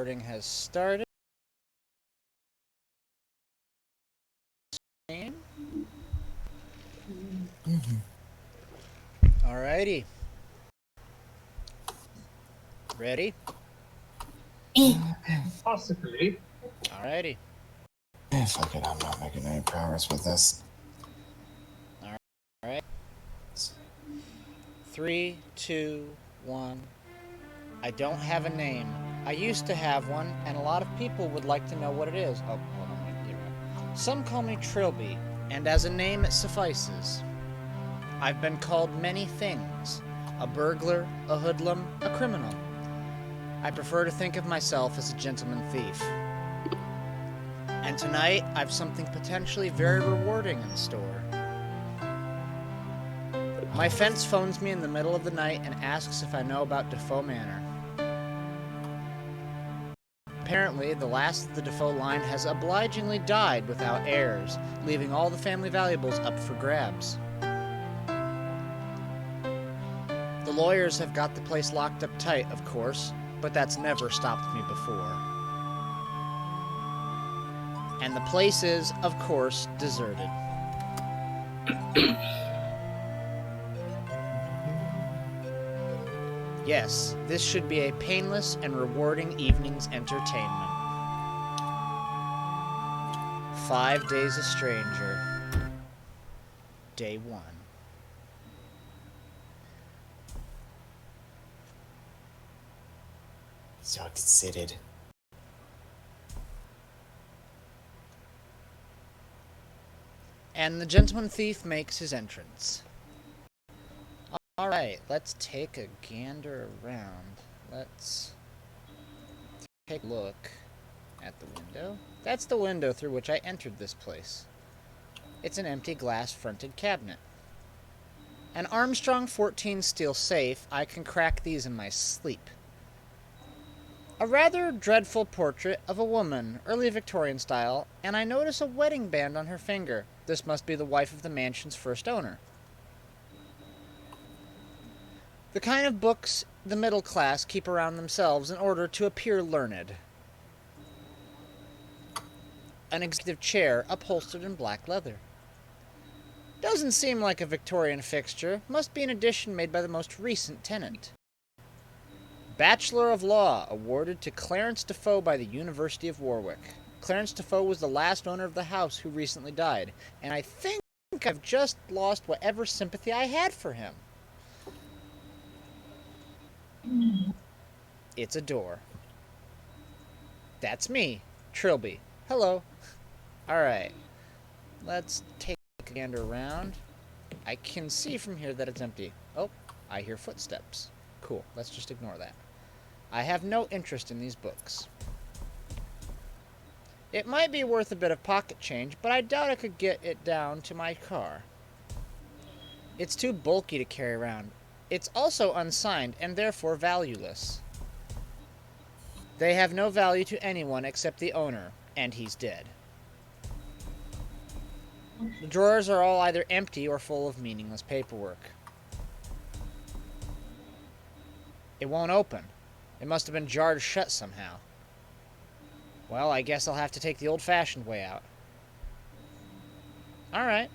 recording has started. Alrighty. Ready? Possibly. Alrighty. Fuck it, I'm not making any progress with this. Alright. 3, 2, 1. I don't have a name. I used to have one, and a lot of people would like to know what it is. Oh, hold on, wait, you're right. Some call me Trilby, and as a name it suffices. I've been called many things. A burglar, a hoodlum, a criminal. I prefer to think of myself as a gentleman thief. And tonight, I've something potentially very rewarding in store. My fence phones me in the middle of the night and asks if I know about Defoe Manor. Apparently, the last of the Defoe line has obligingly died without heirs, leaving all the family valuables up for grabs. The lawyers have got the place locked up tight, of course, but that's never stopped me before. And the place is, of course, deserted. Yes, this should be a painless and rewarding evening's entertainment. 5 Days a Stranger. Day 1. So excited. And the gentleman thief makes his entrance. Alright, let's take a gander around. Let's take a look at the window. That's the window through which I entered this place. It's an empty glass-fronted cabinet. An Armstrong 14 steel safe. I can crack these in my sleep. A rather dreadful portrait of a woman, early Victorian style, and I notice a wedding band on her finger. This must be the wife of the mansion's first owner. The kind of books the middle class keep around themselves in order to appear learned. An executive chair upholstered in black leather. Doesn't seem like a Victorian fixture. Must be an addition made by the most recent tenant. Bachelor of Law, awarded to Clarence Defoe by the University of Warwick. Clarence Defoe was the last owner of the house who recently died, and I think I've just lost whatever sympathy I had for him. It's a door. That's me, Trilby. Hello. Alright. Let's take a gander around. I can see from here that it's empty. Oh, I hear footsteps. Cool, let's just ignore that. I have no interest in these books. It might be worth a bit of pocket change, but I doubt I could get it down to my car. It's too bulky to carry around. It's also unsigned and therefore valueless. They have no value to anyone except the owner, and he's dead. The drawers are all either empty or full of meaningless paperwork. It won't open. It must have been jarred shut somehow. Well, I guess I'll have to take the old-fashioned way out. Alright.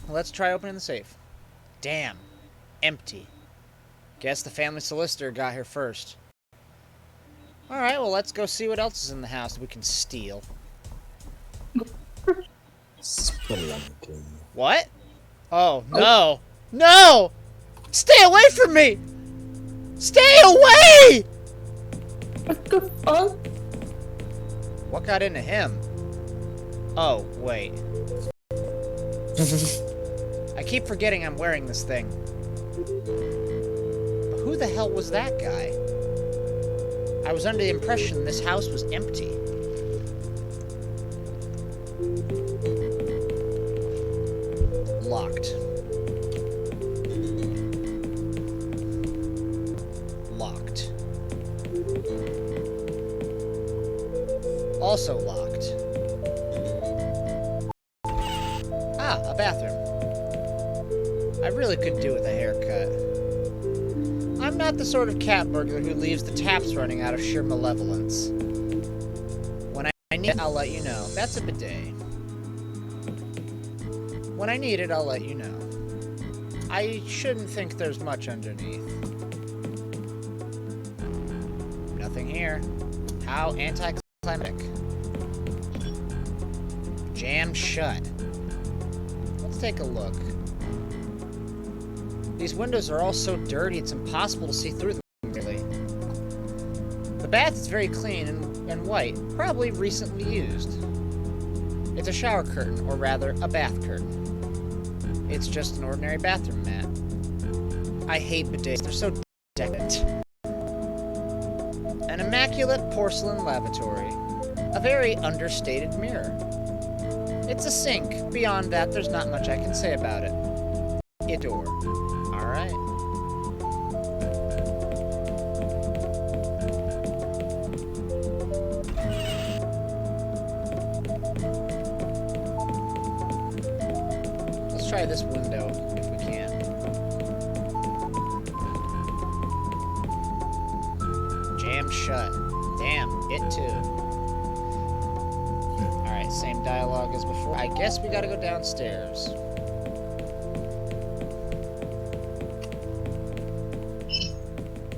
Let's try opening the safe. Damn. Empty. Guess the family solicitor got here first. Alright, well, let's go see what else is in the house that we can steal. Spelunking. What? Oh, no. No! Stay away from me! Stay away! What the fuck? What got into him? Oh, wait. I keep forgetting I'm wearing this thing. But who the hell was that guy? I was under the impression this house was empty. Locked. Locked. Also locked. Ah, a bathroom. I really could do with a haircut. I'm not not the sort of cat burglar who leaves the taps running out of sheer malevolence. When I need it, I'll let you know. That's a bidet. When I need it, I'll let you know. I shouldn't think there's much underneath. Nothing here. How anticlimactic. Jammed shut. Let's take a look. These windows are all so dirty it's impossible to see through them, really. The bath is very clean and white, probably recently used. It's a shower curtain, or rather, a bath curtain. It's just an ordinary bathroom mat. I hate bidets, they're so decadent. An immaculate porcelain lavatory. A very understated mirror. It's a sink. Beyond that, there's not much I can say about it. A door. Alright. Let's try this window, if we can. Jammed shut. Damn, it too. Alright, same dialogue as before. I guess we gotta go downstairs.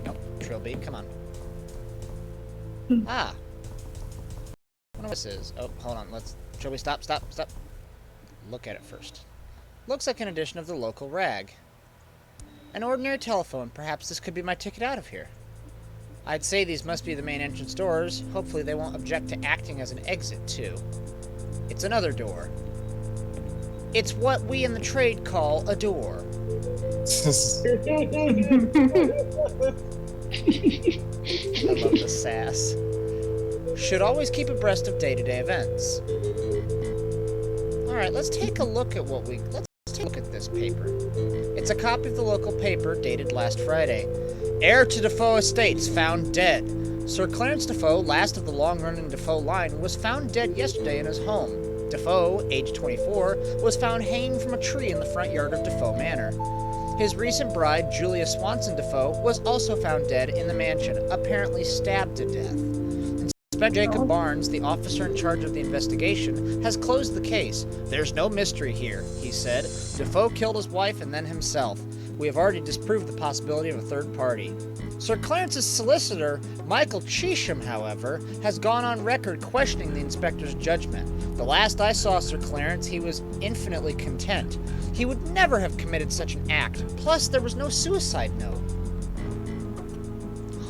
Nope, Trilby, come on. Ah! I wonder what this is. Oh, hold on, Trilby, stop. Look at it first. Looks like an edition of the local rag. An ordinary telephone. Perhaps this could be my ticket out of here. I'd say these must be the main entrance doors. Hopefully they won't object to acting as an exit, too. It's another door. It's what we in the trade call a door. I love the sass. Should always keep abreast of day-to-day events. Alright, let's take a look at let's take a look at this paper. It's a copy of the local paper dated last Friday. Heir to Defoe Estates found dead. Sir Clarence Defoe, last of the long-running Defoe line, was found dead yesterday in his home. Defoe, aged 24, was found hanging from a tree in the front yard of Defoe Manor. His recent bride, Julia Swanson Defoe, was also found dead in the mansion, apparently stabbed to death. Inspector Jacob Barnes, the officer in charge of the investigation, has closed the case. There's no mystery here, he said. Defoe killed his wife and then himself. We have already disproved the possibility of a third party. Sir Clarence's solicitor, Michael Cheesham, however, has gone on record questioning the inspector's judgment. The last I saw Sir Clarence, he was infinitely content. He would never have committed such an act. Plus, there was no suicide note.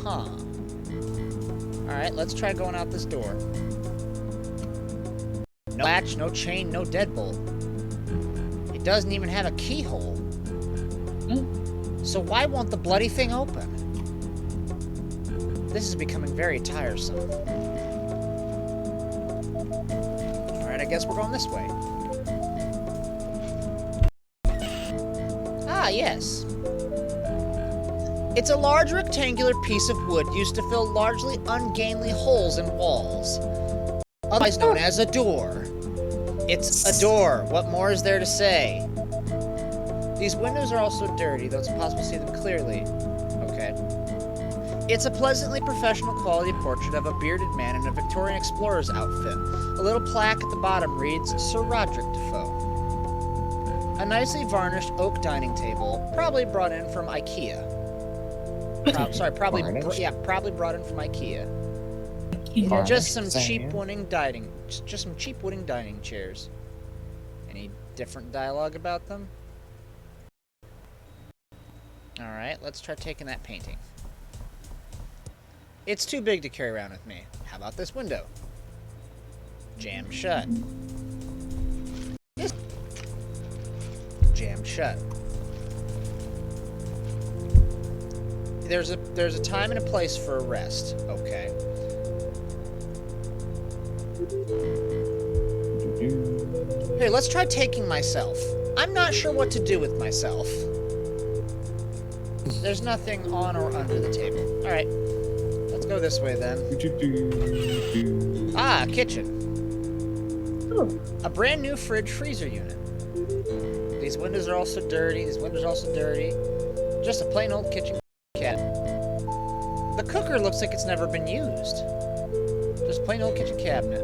Huh. Alright, let's try going out this door. No latch, no chain, no deadbolt. It doesn't even have a keyhole. So why won't the bloody thing open? This is becoming very tiresome. Alright, I guess we're going this way. Ah, yes. It's a large rectangular piece of wood used to fill largely ungainly holes in walls. Otherwise known as a door. It's a door. What more is there to say? These windows are also dirty, though it's possible to see them clearly. Okay. It's a pleasantly professional quality portrait of a bearded man in a Victorian explorer's outfit. A little plaque at the bottom reads, Sir Roderick Defoe. A nicely varnished oak dining table, probably brought in from IKEA. Probably brought in from IKEA. Just some cheap wooden dining chairs. Any different dialogue about them? Alright, let's try taking that painting. It's too big to carry around with me. How about this window? Jammed shut. Jammed shut. There's a time and a place for a rest. Okay. Here, let's try taking myself. I'm not sure what to do with myself. There's nothing on or under the table. Alright. Let's go this way then. Ah, kitchen. A brand new fridge freezer unit. These windows are also dirty. Just a plain old kitchen cabinet. looks like it's never been used. Just plain old kitchen cabinet.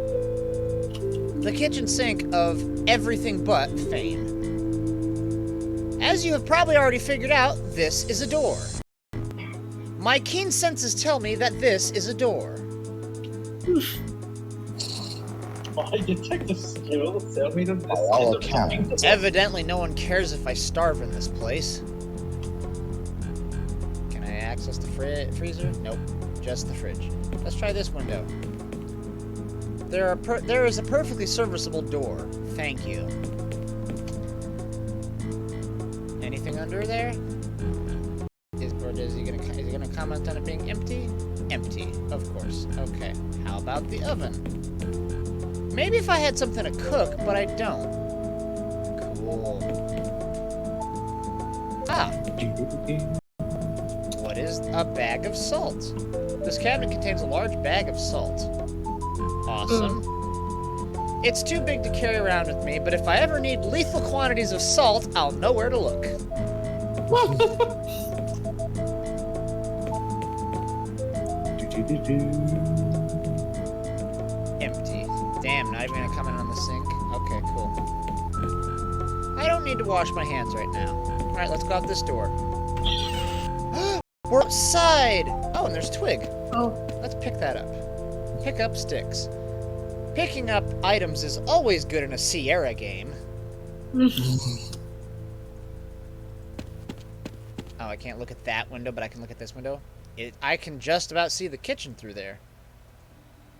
The kitchen sink of everything but fame. As you have probably already figured out, this is a door. My keen senses tell me that this is a door. My detective skills tell me that this all is a accounts. fucking door. Evidently, no one cares if I starve in this place. Can I access the freezer? Nope, just the fridge. Let's try this window. There is a perfectly serviceable door. Thank you. Anything under there? Is he gonna comment on it being empty? Empty, of course. Okay. How about the oven? Maybe if I had something to cook, but I don't. Cool. Ah. What is a bag of salt? This cabinet contains a large bag of salt. Awesome. It's too big to carry around with me, but if I ever need lethal quantities of salt, I'll know where to look. Empty. Damn, not even gonna comment on the sink? Okay, cool. I don't need to wash my hands right now. Alright, let's go out this door. We're outside! Oh, and there's a twig. Oh. Let's pick that up. Pick up sticks. Picking up items is always good in a Sierra game. Oh, I can't look at that window, but I can look at this window. I can just about see the kitchen through there.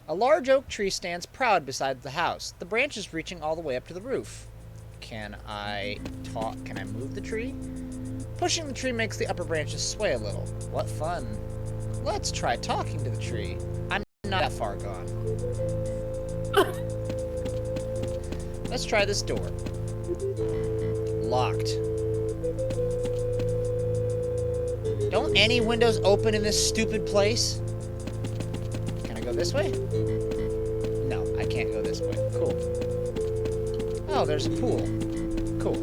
A large oak tree stands proud beside the house, the branches reaching all the way up to the roof. Can I move the tree? Pushing the tree makes the upper branches sway a little. What fun. Let's try talking to the tree. I'm not that far gone. Let's try this door. Locked. Don't any windows open in this stupid place? Can I go this way? No, I can't go this way. Cool. Oh, there's a pool. Cool.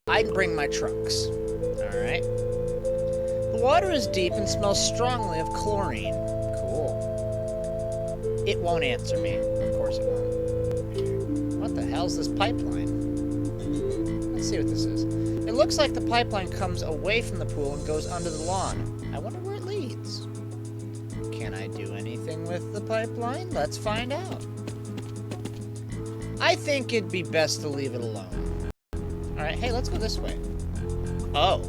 I can bring my trunks. Alright. The water is deep and smells strongly of chlorine. Cool. It won't answer me. Of course it won't. What the hell's this pipeline? Let's see what this is. It looks like the pipeline comes away from the pool and goes under the lawn. I wonder where it leads. Can I do anything with the pipeline? Let's find out. I think it'd be best to leave it alone. Alright, hey, let's go this way. Oh.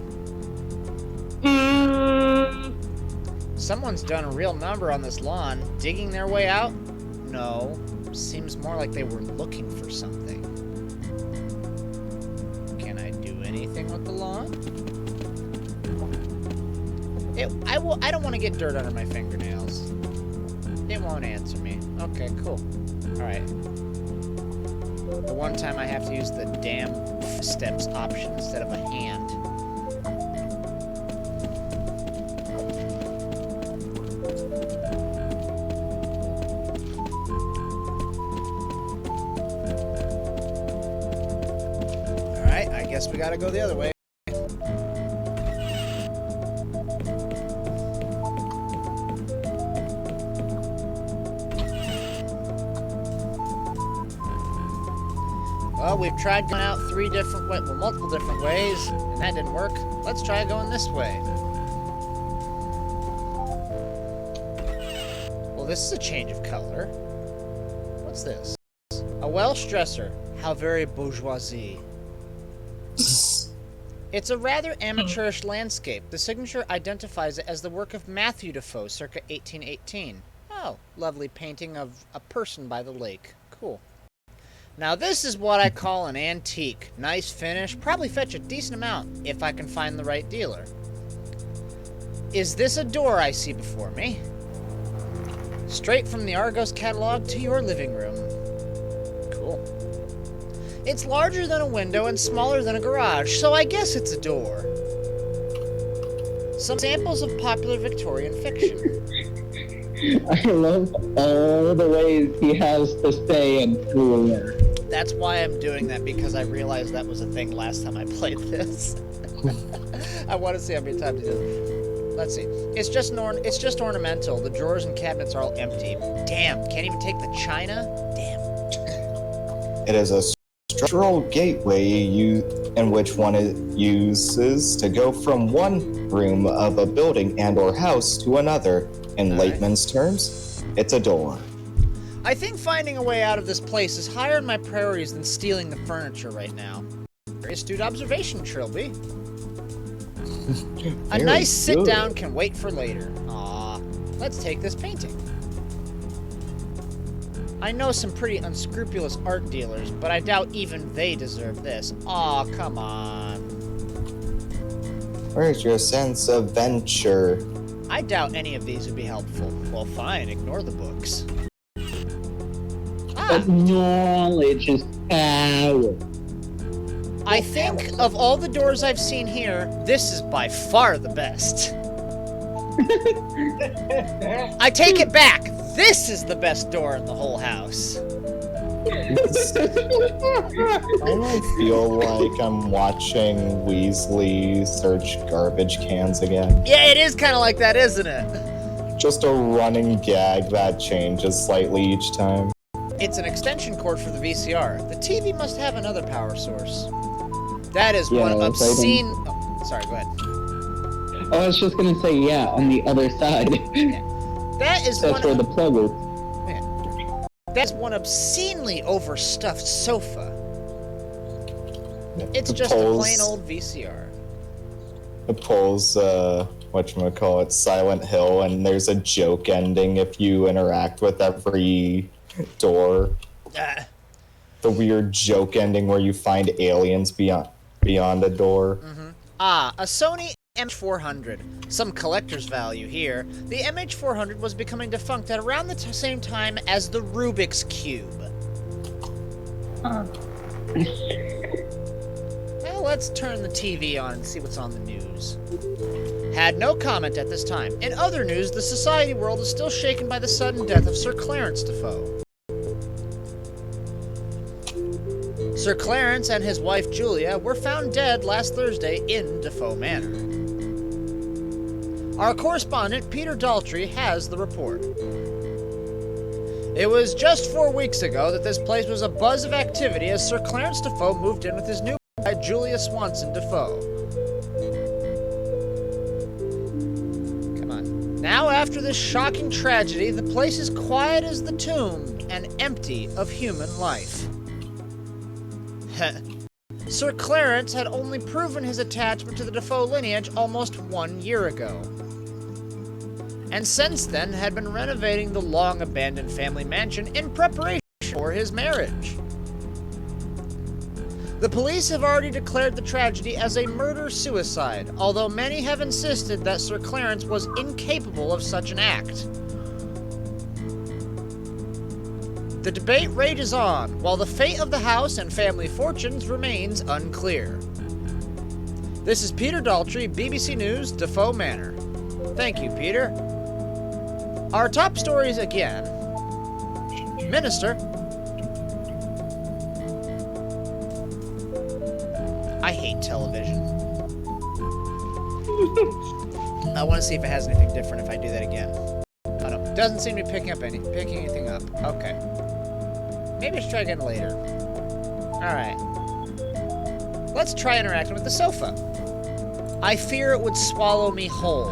Someone's done a real number on this lawn. Digging their way out? No. Seems more like they were looking for something. Can I do anything with the lawn? I don't want to get dirt under my fingernails. It won't answer me. Okay, cool. Alright. The one time I have to use the damn steps option instead of a hand. Alright, I guess we gotta go the other way. Well, we've tried going out multiple different ways, and that didn't work. Let's try going this way. Well, this is a change of color. What's this? A Welsh dresser. How very bourgeoisie. It's a rather amateurish landscape. The signature identifies it as the work of Matthew Defoe, circa 1818. Oh, lovely painting of a person by the lake. Cool. Now this is what I call an antique. Nice finish, probably fetch a decent amount if I can find the right dealer. Is this a door I see before me? Straight from the Argos catalog to your living room. Cool. It's larger than a window and smaller than a garage, so I guess it's a door. Some samples of popular Victorian fiction. I love all the ways he has to say and cooler. That's why I'm doing that, because I realized that was a thing last time I played this. I want to see how many times he does it. Let's see. It's just ornamental. The drawers and cabinets are all empty. Damn, can't even take the china? Damn. It is a structural gateway in which one uses to go from one room of a building and or house to another. In layman's terms, it's a door. I think finding a way out of this place is higher in my priorities than stealing the furniture right now. Very astute observation, Trilby. A nice sit-down can wait for later. Aw, let's take this painting. I know some pretty unscrupulous art dealers, but I doubt even they deserve this. Aw, come on. Where's your sense of venture? I doubt any of these would be helpful. Well, fine, ignore the books. But knowledge is power. I think of all the doors I've seen here, this is by far the best. I take it back. This is the best door in the whole house. I feel like I'm watching Weasley search garbage cans again. Yeah, it is kind of like that, isn't it? Just a running gag that changes slightly each time. It's an extension cord for the VCR. The TV must have another power source. That is one obscene... Oh, sorry, go ahead. I was just gonna say, yeah, on the other side. Yeah. That is That's where the plug is. Yeah. That's one obscenely overstuffed sofa. It's just a plain old VCR. It pulls, whatchamacallit, Silent Hill, and there's a joke ending if you interact with every door. The weird joke ending where you find aliens beyond a door. Mm-hmm. Ah, a Sony MH400. Some collector's value here. The MH400 was becoming defunct at around the same time as the Rubik's Cube. Well, let's turn the TV on and see what's on the news. Had no comment at this time. In other news, the society world is still shaken by the sudden death of Sir Clarence Defoe. Sir Clarence and his wife Julia were found dead last Thursday in Defoe Manor. Our correspondent, Peter Daltrey, has the report. It was just 4 weeks ago that this place was a buzz of activity as Sir Clarence Defoe moved in with his new bride, Julia Swanson Defoe. Come on. Now, after this shocking tragedy, the place is quiet as the tomb and empty of human life. Sir Clarence had only proven his attachment to the Defoe lineage almost 1 year ago, and since then had been renovating the long-abandoned family mansion in preparation for his marriage. The police have already declared the tragedy as a murder-suicide, although many have insisted that Sir Clarence was incapable of such an act. The debate rages on, while the fate of the house and family fortunes remains unclear. This is Peter Daltrey, BBC News, Defoe Manor. Thank you, Peter. Our top stories again. Minister. I hate television. I want to see if it has anything different if I do that again. Oh no, doesn't seem to be picking anything up. Okay. Maybe I should try again later. Alright. Let's try interacting with the sofa. I fear it would swallow me whole.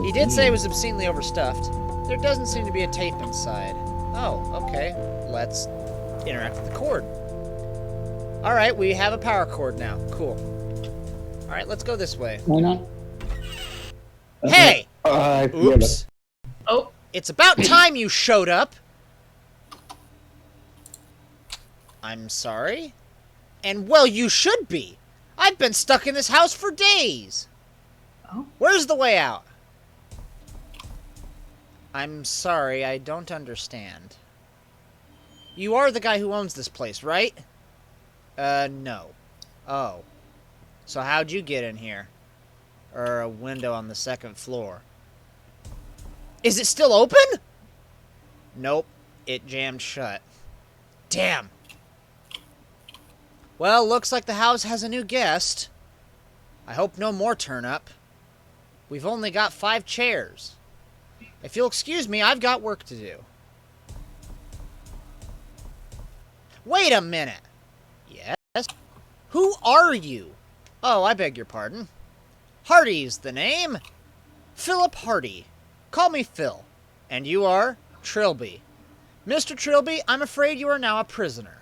He did say it was obscenely overstuffed. There doesn't seem to be a tape inside. Oh, okay. Let's interact with the cord. Alright, we have a power cord now. Cool. Alright, let's go this way. Why not? Hey! Oops. Oh. It's about time you showed up. I'm sorry? And well, you should be. I've been stuck in this house for days. Oh. Where's the way out? I'm sorry, I don't understand. You are the guy who owns this place, right? No. Oh. So how'd you get in here? Or a window on the second floor? Is it still open? Nope. It jammed shut. Damn. Well, looks like the house has a new guest. I hope no more turn up. We've only got 5 chairs. If you'll excuse me, I've got work to do. Wait a minute. Yes? Who are you? Oh, I beg your pardon. Hardy's the name. Philip Hardy. Call me Phil. And you are? Trilby. Mr. Trilby, I'm afraid you are now a prisoner.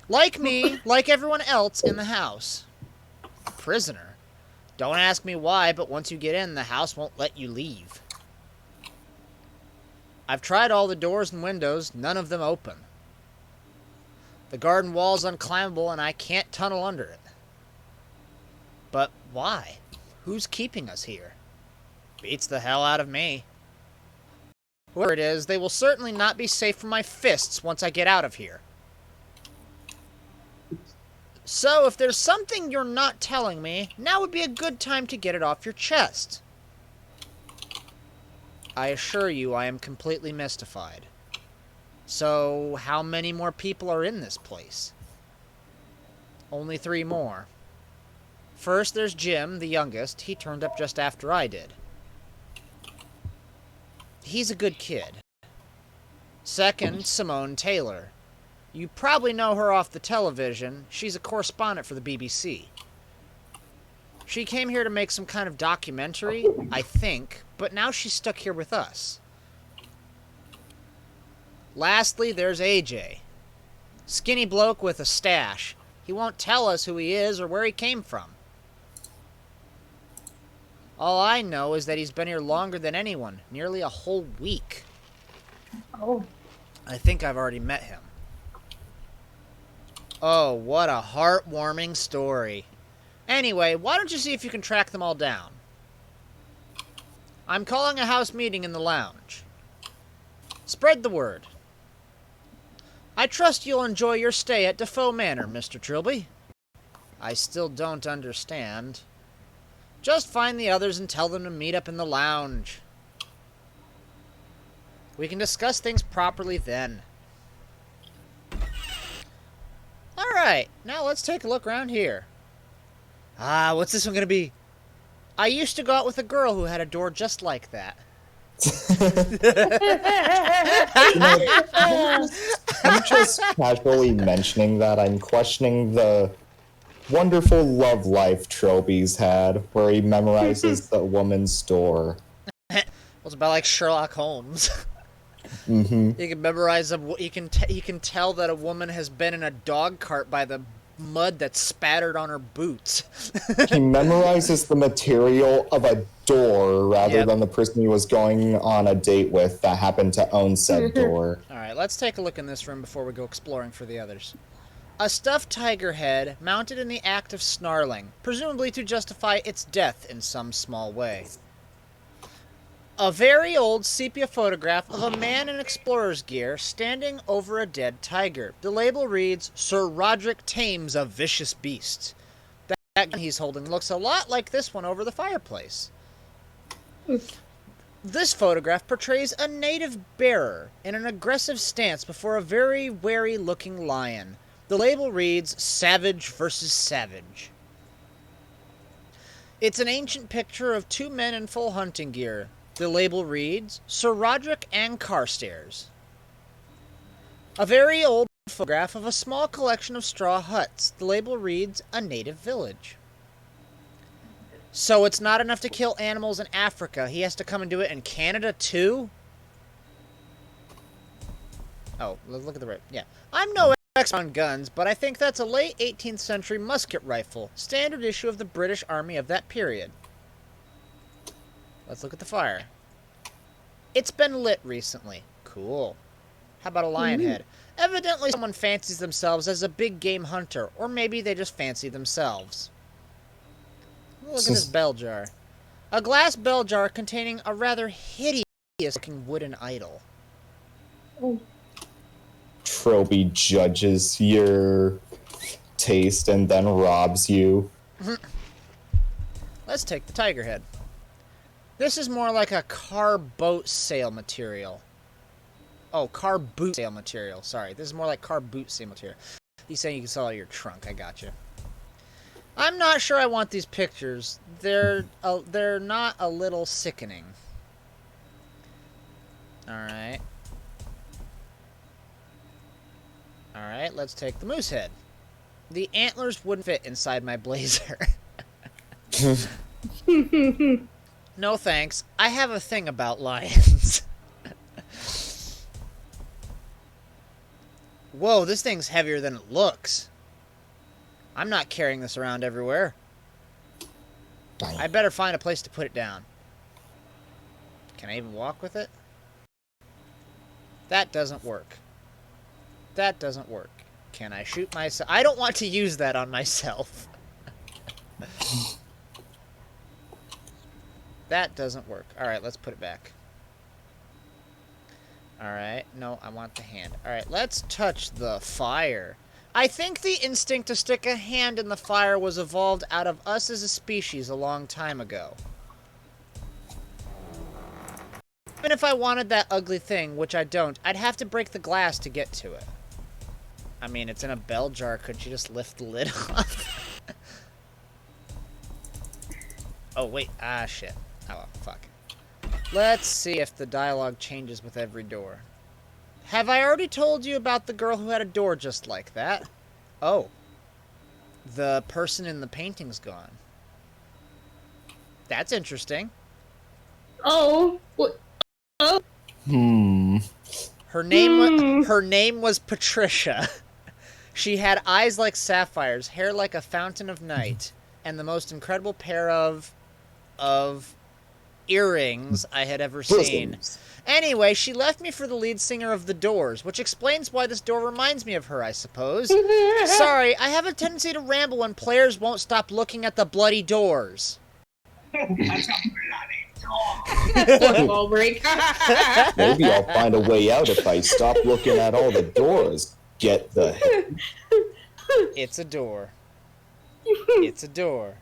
Like me, like everyone else in the house. A prisoner? Don't ask me why, but once you get in, the house won't let you leave. I've tried all the doors and windows, none of them open. The garden wall's unclimbable and I can't tunnel under it. But why? Who's keeping us here? Beats the hell out of me. Whoever it is, they will certainly not be safe from my fists once I get out of here. So, if there's something you're not telling me, now would be a good time to get it off your chest. I assure you I am completely mystified. So, how many more people are in this place? Only 3 more. First, there's Jim, the youngest. He turned up just after I did. He's a good kid. Second, Simone Taylor. You probably know her off the television. She's a correspondent for the BBC. She came here to make some kind of documentary, I think, but now she's stuck here with us. Lastly, there's AJ. Skinny bloke with a stash. He won't tell us who he is or where he came from. All I know is that he's been here longer than anyone, nearly a whole week. Oh. I think I've already met him. Oh, what a heartwarming story. Anyway, why don't you see if you can track them all down? I'm calling a house meeting in the lounge. Spread the word. I trust you'll enjoy your stay at Defoe Manor, Mr. Trilby. I still don't understand. Just find the others and tell them to meet up in the lounge. We can discuss things properly then. Alright, now let's take a look around here. Ah, what's this one gonna be? I used to go out with a girl who had a door just like that. I'm just casually mentioning that. I'm questioning the wonderful love life Trilby's had, where he memorizes the woman's door. Well, it's about like Sherlock Holmes. Mm-hmm. You can memorize you can tell that a woman has been in a dog cart by the mud that's spattered on her boots. He memorizes the material of a door rather than the person he was going on a date with that happened to own said door. Alright, let's take a look in this room before we go exploring for the others. A stuffed tiger head mounted in the act of snarling, presumably to justify its death in some small way. A very old sepia photograph of a man in explorer's gear standing over a dead tiger. The label reads, Sir Roderick tames a vicious beast. That gun he's holding looks a lot like this one over the fireplace. This photograph portrays a native bearer in an aggressive stance before a very wary-looking lion. The label reads, Savage versus Savage. It's an ancient picture of 2 men in full hunting gear. The label reads, Sir Roderick and Carstairs. A very old photograph of a small collection of straw huts. The label reads, A Native Village. So it's not enough to kill animals in Africa. He has to come and do it in Canada too? Oh, look at the right. Yeah. I'm no expert on guns, but I think that's a late 18th century musket rifle. Standard issue of the British Army of that period. Let's look at the fire. It's been lit recently. Cool. How about a lion head? Evidently someone fancies themselves as a big game hunter, or maybe they just fancy themselves. Look at this bell jar. A glass bell jar containing a rather hideous-looking wooden idol. Trilby judges your taste and then robs you. Let's take the tiger head. This is more like a car boat sail material. Oh, car boot sail material. Sorry, this is more like car boot sail material. You saying you can sell out your trunk? I gotcha. I'm not sure I want these pictures. They're not a little sickening. All right. All right. Let's take the moose head. The antlers wouldn't fit inside my blazer. No thanks. I have a thing about lions. Whoa, this thing's heavier than it looks. I'm not carrying this around everywhere. I better find a place to put it down. Can I even walk with it? That doesn't work. That doesn't work. Can I shoot myself? I don't want to use that on myself. That doesn't work. Alright, let's put it back. Alright, no, I want the hand. Alright, let's touch the fire. I think the instinct to stick a hand in the fire was evolved out of us as a species a long time ago. Even if I wanted that ugly thing, which I don't, I'd have to break the glass to get to it. I mean, it's in a bell jar. Could you just lift the lid off? Oh, wait. Ah, shit. Oh, well, fuck. Let's see if the dialogue changes with every door. Have I already told you about the girl who had a door just like that? Oh. The person in the painting's gone. That's interesting. Oh. What? Oh. Her name was Patricia. She had eyes like sapphires, hair like a fountain of night, and the most incredible pair of earrings I had ever seen. Anyway, she left me for the lead singer of The Doors, which explains why this door reminds me of her, I suppose. Sorry, I have a tendency to ramble when players won't stop looking at the bloody doors. Football break. Maybe I'll find a way out if I stop looking at all the doors. Get the heck. It's a door. It's a door.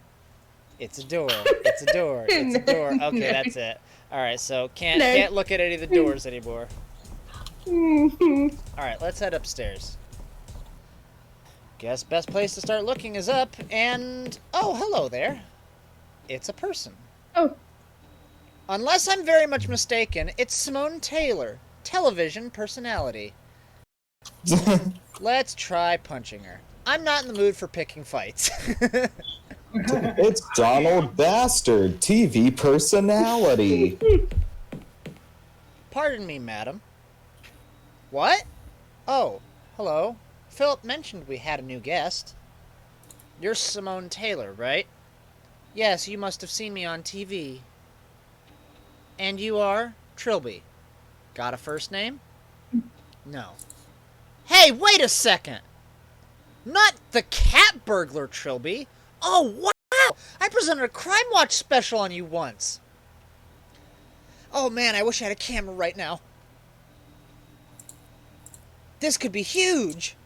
It's a door. It's a door. It's a door. Okay, that's it. Alright, so can't look at any of the doors anymore. Alright, let's head upstairs. Guess best place to start looking is up, and... oh, hello there. It's a person. Oh. Unless I'm very much mistaken, it's Simone Taylor, television personality. Let's try punching her. I'm not in the mood for picking fights. It's Donald Bastard, TV personality. Pardon me, madam. What? Oh, hello. Philip mentioned we had a new guest. You're Simone Taylor, right? Yes, you must have seen me on TV. And you are? Trilby. Got a first name? No. Hey, wait a second! Not the cat burglar, Trilby! Oh, wow! I presented a Crime Watch special on you once! Oh man, I wish I had a camera right now. This could be huge!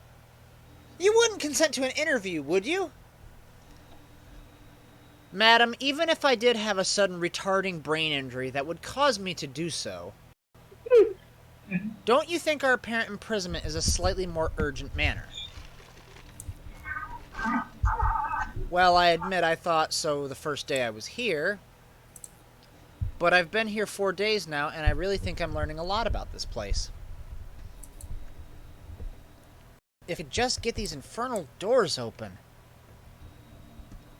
You wouldn't consent to an interview, would you? Madam, even if I did have a sudden retarding brain injury that would cause me to do so, don't you think our apparent imprisonment is a slightly more urgent matter? Well, I admit I thought so the first day I was here, but I've been here 4 days now, and I really think I'm learning a lot about this place. If I could just get these infernal doors open.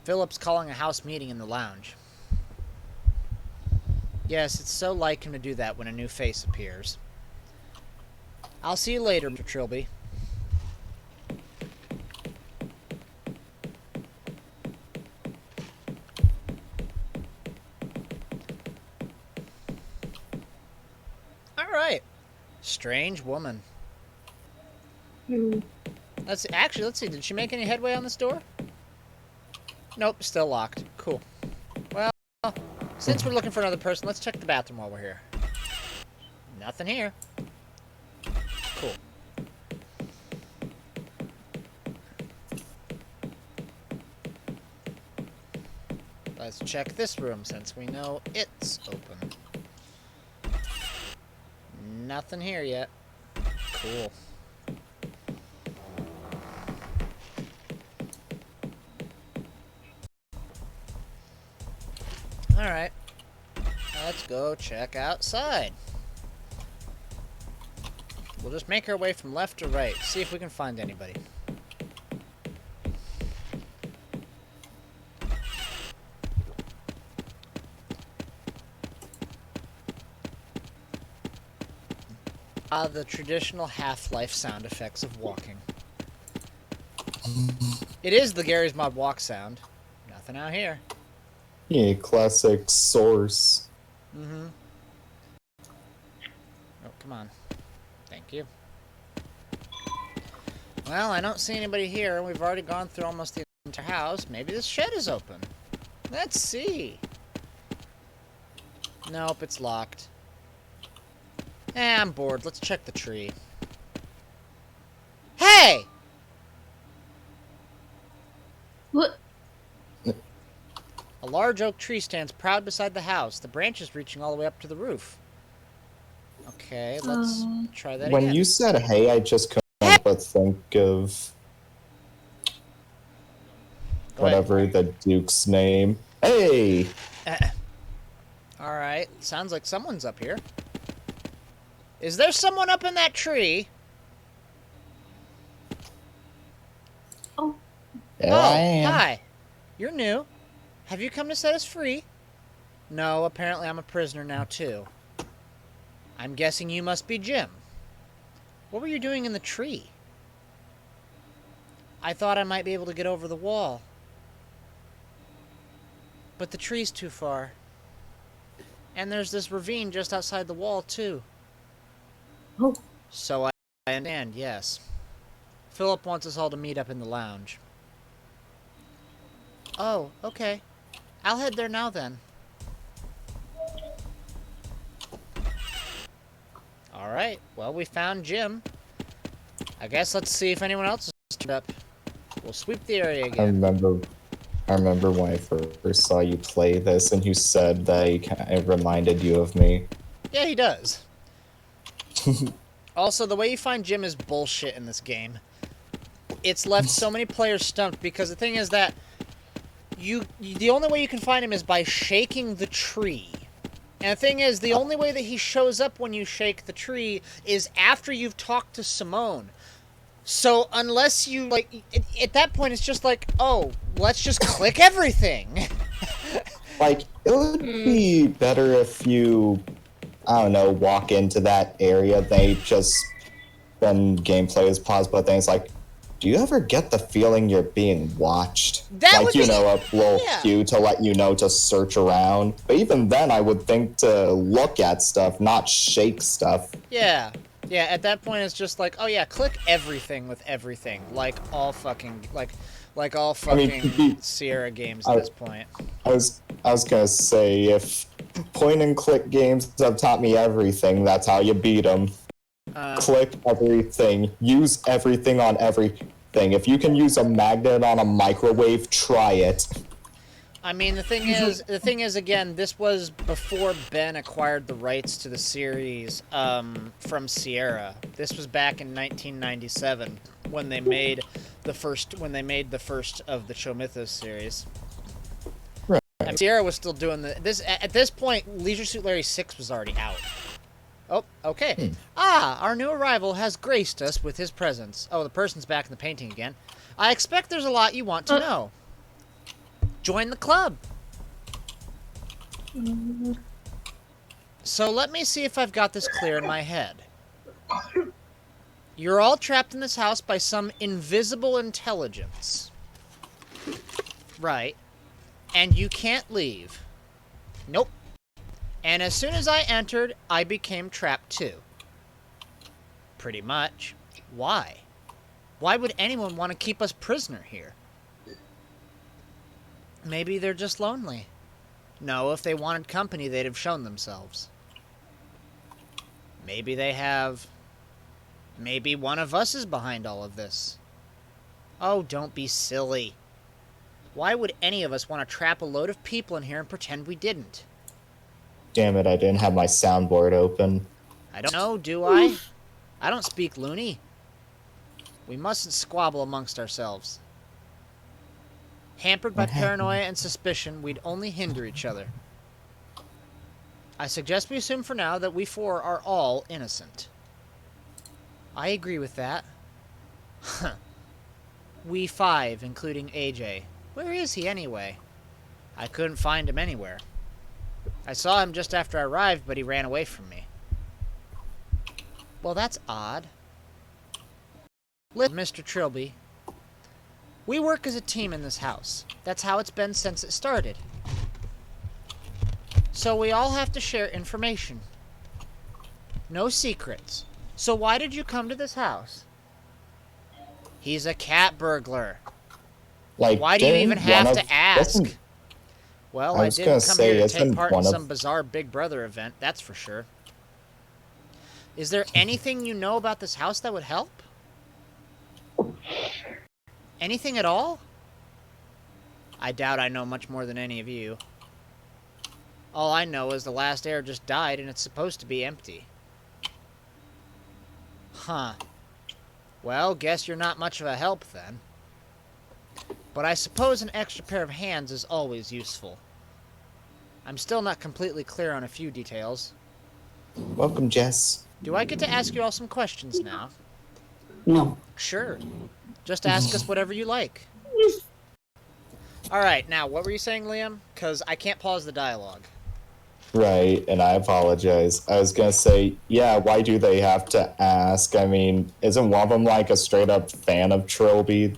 Philip's calling a house meeting in the lounge. Yes, it's so like him to do that when a new face appears. I'll see you later, Mr. Trilby. Alright. Strange woman. Let's see, did she make any headway on this door? Nope, still locked. Cool. Well, since we're looking for another person, let's check the bathroom while we're here. Nothing here. Cool. Let's check this room since we know it's open. Nothing here yet. Cool. Alright. Let's go check outside. We'll just make our way from left to right. See if we can find anybody. The traditional Half-Life sound effects of walking. It is the Gary's Mod walk sound. Nothing out here. Yeah, classic source. Mm-hmm. Oh, come on. Thank you. Well, I don't see anybody here. We've already gone through almost the entire house. Maybe this shed is open. Let's see. Nope, it's locked. I'm bored. Let's check the tree. Hey! What? A large oak tree stands proud beside the house, the branches reaching all the way up to the roof. Okay, let's try that When again. you said hey, I just couldn't but think of Go ahead. whatever the Duke's name. Hey! Alright, sounds like someone's up here. Is there someone up in that tree? There I am. Hi. You're new. Have you come to set us free? No, apparently I'm a prisoner now, too. I'm guessing you must be Jim. What were you doing in the tree? I thought I might be able to get over the wall. But the tree's too far. And there's this ravine just outside the wall, too. Oh. So I understand, yes. Philip wants us all to meet up in the lounge. Oh, okay. I'll head there now, then. Alright, well, we found Jim. I guess let's see if anyone else has turned up. We'll sweep the area I again. remember when I first saw you play this and you said that it reminded you of me. Yeah, he does. Also, the way you find Jim is bullshit in this game. It's left so many players stumped because the thing is that the only way you can find him is by shaking the tree. And the thing is, the only way that he shows up when you shake the tree is after you've talked to Simone. So unless you, like, at that point it's just like, oh, let's just click everything. Like, it would be better if you, I don't know, walk into that area, then gameplay is paused, but then it's like, do you ever get the feeling you're being watched? That like, would you be- know, a little yeah. cue to let you know to search around. But even then, I would think to look at stuff, not shake stuff. Yeah. Yeah, at that point it's just like, oh yeah, click everything with everything. Like all fucking, like all fucking Sierra games at this point. I was gonna say, if point and click games have taught me everything, that's how you beat them. Click everything. Use everything on everything. If you can use a magnet on a microwave, try it. I mean, the thing is, again, this was before Ben acquired the rights to the series from Sierra. This was back in 1997 when they made the first of the Chzo Mythos series. Right. And Sierra was still doing this. At this point, Leisure Suit Larry 6 was already out. Oh, okay. Our new arrival has graced us with his presence. Oh, the person's back in the painting again. I expect there's a lot you want to know. Join the club. So let me see if I've got this clear in my head. You're all trapped in this house by some invisible intelligence. Right. And you can't leave. Nope. And as soon as I entered, I became trapped too. Pretty much. Why? Why would anyone want to keep us prisoner here? Maybe they're just lonely. No, if they wanted company, they'd have shown themselves. Maybe they have... Maybe one of us is behind all of this. Oh, don't be silly. Why would any of us want to trap a load of people in here and pretend we didn't? Damn it, I didn't have my soundboard open. I don't know, do I? I don't speak loony. We mustn't squabble amongst ourselves. Hampered by paranoia and suspicion, we'd only hinder each other. I suggest we assume for now that we four are all innocent. I agree with that. Huh. We five, including AJ. Where is he anyway? I couldn't find him anywhere. I saw him just after I arrived, but he ran away from me. Well, that's odd. Listen, Mr. Trilby. We work as a team in this house. That's how it's been since it started. So we all have to share information. No secrets. So why did you come to this house? He's a cat burglar. Like, Why do you even have to ask? Wasn't- Well, I I was didn't gonna come say, here to isn't take part in one of- some bizarre Big Brother event, that's for sure. Is there anything you know about this house that would help? Anything at all? I doubt I know much more than any of you. All I know is the last heir just died and it's supposed to be empty. Huh. Well, guess you're not much of a help then. But I suppose an extra pair of hands is always useful. I'm still not completely clear on a few details. Welcome, Jess. Do I get to ask you all some questions now? No. Sure. Just ask us whatever you like. Alright, now, what were you saying, Liam? Because I can't pause the dialogue. Right, and I apologize. I was gonna say, yeah, why do they have to ask? I mean, isn't one of them like a straight up fan of Trilby?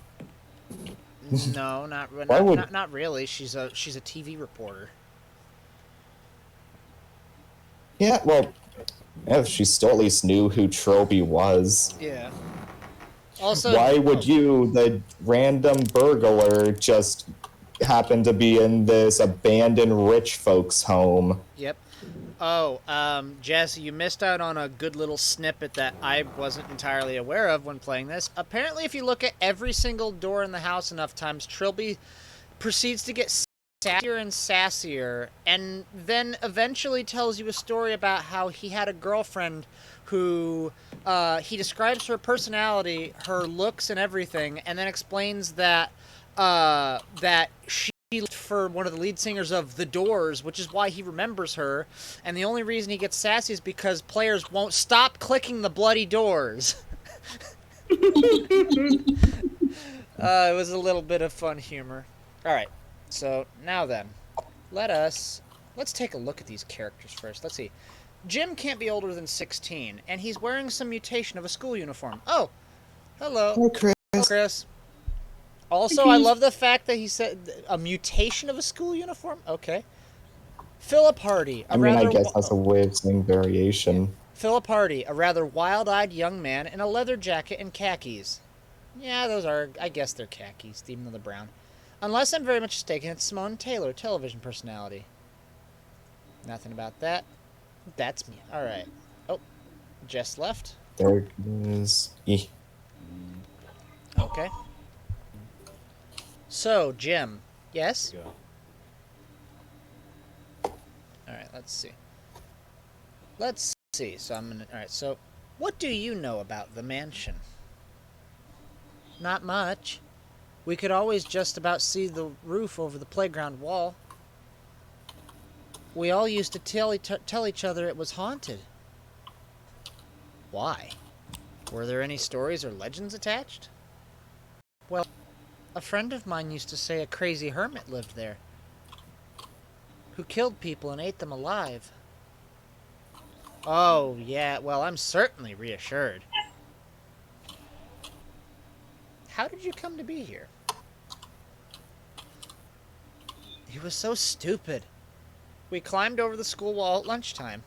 No, Why would- not really. She's a TV reporter. Yeah, well, yeah, she still at least knew who Trilby was. Yeah. Also, Why would you, the random burglar, just happen to be in this abandoned rich folks' home? Yep. Oh, Jesse, you missed out on a good little snippet that I wasn't entirely aware of when playing this. Apparently, if you look at every single door in the house enough times, Trilby proceeds to get sassier and sassier, and then eventually tells you a story about how he had a girlfriend who, he describes her personality, her looks and everything, and then explains that, that she looked for one of the lead singers of The Doors, which is why he remembers her, and the only reason he gets sassy is because players won't stop clicking the bloody doors. It was a little bit of fun humor. Alright, so now then, let's take a look at these characters first. Let's see. Jim can't be older than 16, and he's wearing some mutation of a school uniform. Oh, hello. Hi, Chris. Hello, Chris. Also, I love the fact that he said a mutation of a school uniform. Okay. Philip Hardy. I mean, I guess that's a way of saying variation. Philip Hardy, a rather wild-eyed young man in a leather jacket and khakis. Yeah, those are, I guess they're khakis, even though they're brown. Unless I'm very much mistaken, it's Simone Taylor, television personality. Nothing about that. That's me. Alright. Oh, Jess left. There it is. Okay. So, Jim. Yes? Alright, let's see. Let's see. So I'm gonna... Alright, so... What do you know about the mansion? Not much. We could always just about see the roof over the playground wall. We all used to tell each other it was haunted. Why? Were there any stories or legends attached? Well, a friend of mine used to say a crazy hermit lived there, who killed people and ate them alive. Oh, yeah, well, I'm certainly reassured. How did you come to be here? He was so stupid. We climbed over the school wall at lunchtime.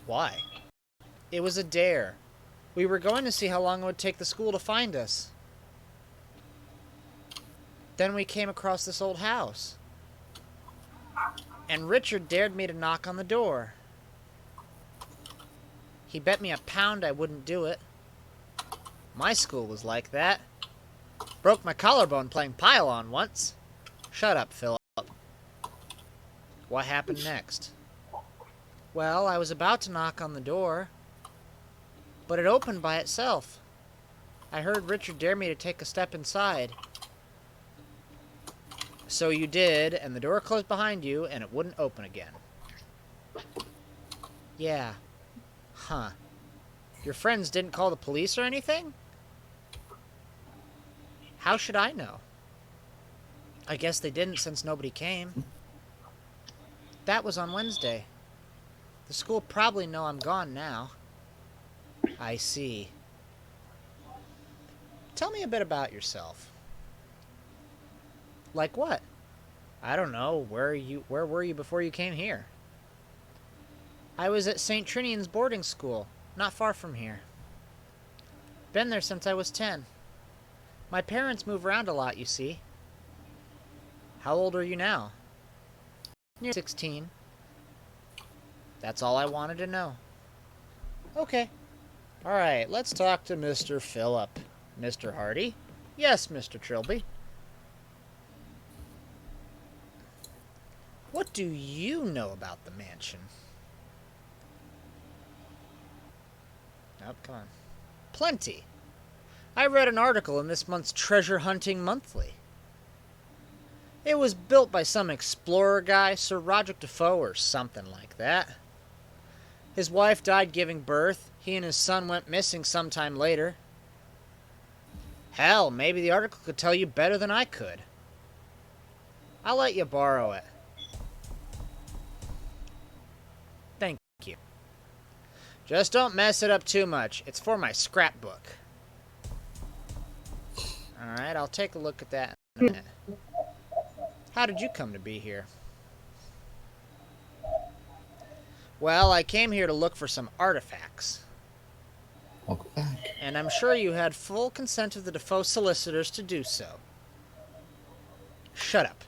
Why? It was a dare. We were going to see how long it would take the school to find us. Then we came across this old house. And Richard dared me to knock on the door. He bet me £1 I wouldn't do it. My school was like that. Broke my collarbone playing pile-on once. Shut up, Philip. What happened next? Well, I was about to knock on the door, but it opened by itself. I heard Richard dare me to take a step inside. So you did, and the door closed behind you, and it wouldn't open again. Yeah. Huh. Your friends didn't call the police or anything? How should I know? I guess they didn't since nobody came. That was on Wednesday. The school probably know I'm gone now. I see. Tell me a bit about yourself. Like what? I don't know. Where were you before you came here? I was at St. Trinian's boarding school, not far from here. Been there since I was 10. My parents move around a lot, you see. How old are you now? Near 16. That's all I wanted to know. Okay. Alright, let's talk to Mr. Phillip. Mr. Hardy? Yes, Mr. Trilby. What do you know about the mansion? Nope, come on. Plenty. I read an article in this month's Treasure Hunting Monthly. It was built by some explorer guy, Sir Roderick Defoe or something like that. His wife died giving birth. He and his son went missing sometime later. Hell, maybe the article could tell you better than I could. I'll let you borrow it. Thank you. Just don't mess it up too much. It's for my scrapbook. Alright, I'll take a look at that in a minute. How did you come to be here? Well, I came here to look for some artifacts. Welcome back. And I'm sure you had full consent of the Defoe solicitors to do so. Shut up.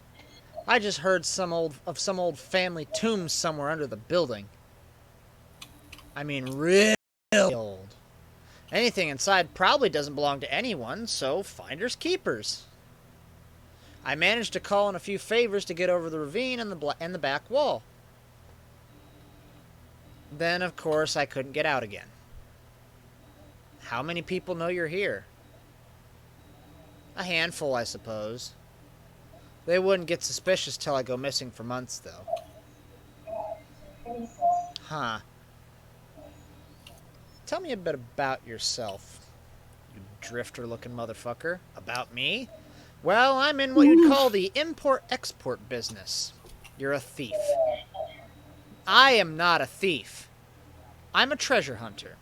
I just heard some old family tomb somewhere under the building. I mean, real old. Anything inside probably doesn't belong to anyone, so finders keepers. I managed to call in a few favors to get over the ravine and the back wall. Then, of course, I couldn't get out again. How many people know you're here? A handful, I suppose. They wouldn't get suspicious till I go missing for months, though. Huh. Tell me a bit about yourself, you drifter-looking motherfucker. About me? Well, I'm in what you'd call the import-export business. You're a thief. I am not a thief. I'm a treasure hunter.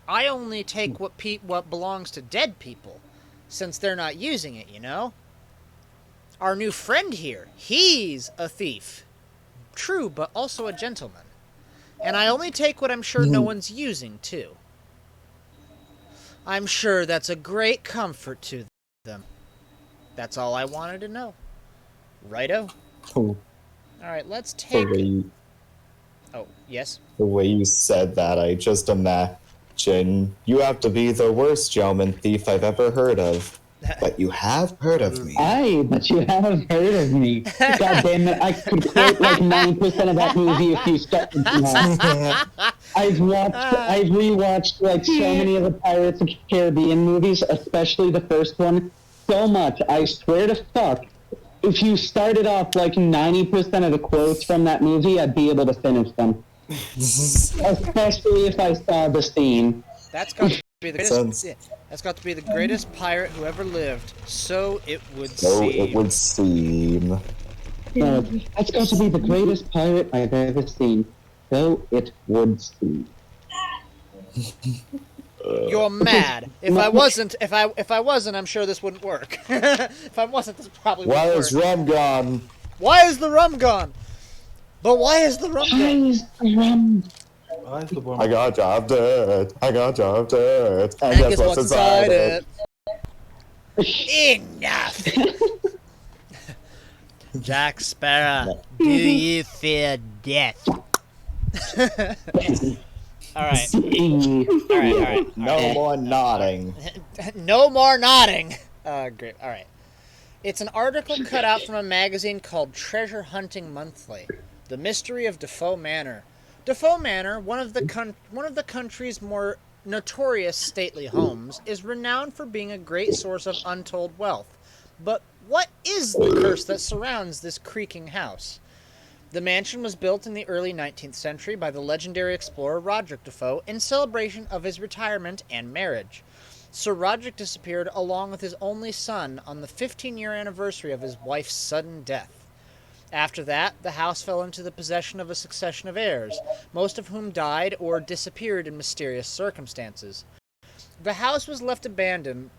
I only take what belongs to dead people, since they're not using it, you know? Our new friend here, he's a thief. True, but also a gentleman. And I only take what I'm sure no one's using, too. I'm sure that's a great comfort to them. That's all I wanted to know. Righto? Oh, Alright, let's the take... way, Oh, yes? the way you said that, I just imagine you have to be the worst gentleman thief I've ever heard of. But you have heard of me. Aye, but you haven't heard of me. God damn it, I could quote like 9% of that movie if you started now. I've rewatched like so many of the Pirates of the Caribbean movies, especially the first one, so much. I swear to fuck, if you started off like 90% of the quotes from that movie, I'd be able to finish them. Especially if I saw the scene. That's got to be the greatest. That's got to be the greatest pirate who ever lived. So it would So seem. it would seem. That's got to be the greatest pirate I've ever seen. So it would seem. You're mad. If I wasn't, I'm sure this wouldn't work. If I wasn't, this probably Why wouldn't is work. rum gone? Why is the rum gone? But why is the rum gone? Why is the rum? Why is the worm? I got job dirt. I got job dirt. And guess what's inside it? Enough! Jack Sparrow, do you fear death? Alright. Alright. No more nodding. No more nodding! Great. Alright. It's an article cut out from a magazine called Treasure Hunting Monthly. The Mystery of Defoe Manor. Defoe Manor, one of the country's more notorious stately homes, is renowned for being a great source of untold wealth. But what is the curse that surrounds this creaking house? The mansion was built in the early 19th century by the legendary explorer Roderick Defoe in celebration of his retirement and marriage. Sir Roderick disappeared along with his only son on the 15-year anniversary of his wife's sudden death. After that, the house fell into the possession of a succession of heirs, most of whom died or disappeared in mysterious circumstances. The house was left abandoned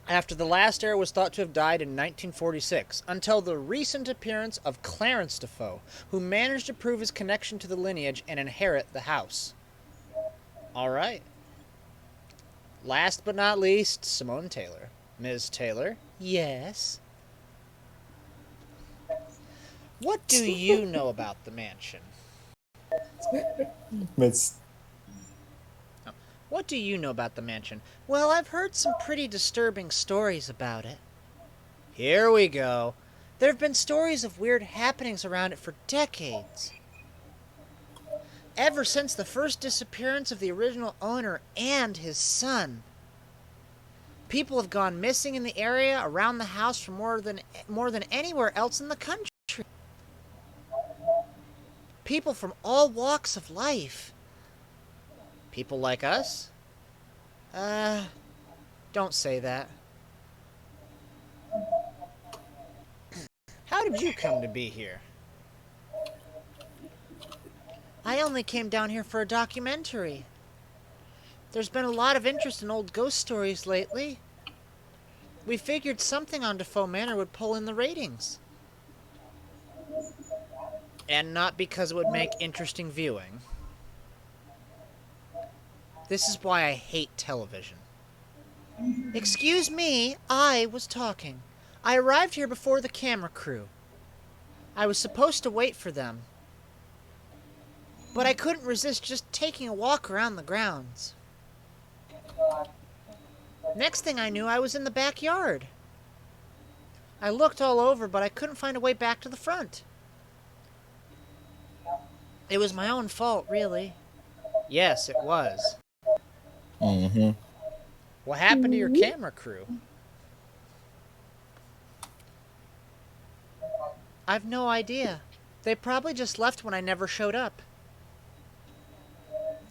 after the last heir was thought to have died in 1946, until the recent appearance of Clarence Defoe, who managed to prove his connection to the lineage and inherit the house. Alright. Last but not least, Simone Taylor. Ms. Taylor? Yes? What do you know about the mansion? Miss. What do you know about the mansion? Well, I've heard some pretty disturbing stories about it. Here we go. There have been stories of weird happenings around it for decades. Ever since the first disappearance of the original owner and his son. People have gone missing in the area around the house for more than anywhere else in the country. People from all walks of life. People like us? Don't say that. How did you come to be here? I only came down here for a documentary. There's been a lot of interest in old ghost stories lately. We figured something on Defoe Manor would pull in the ratings. And not because it would make interesting viewing. This is why I hate television. Excuse me, I was talking. I arrived here before the camera crew. I was supposed to wait for them. But I couldn't resist just taking a walk around the grounds. Next thing I knew, I was in the backyard. I looked all over, but I couldn't find a way back to the front. It was my own fault, really. Yes, it was. Mm-hmm. What happened to your camera crew? I've no idea. They probably just left when I never showed up.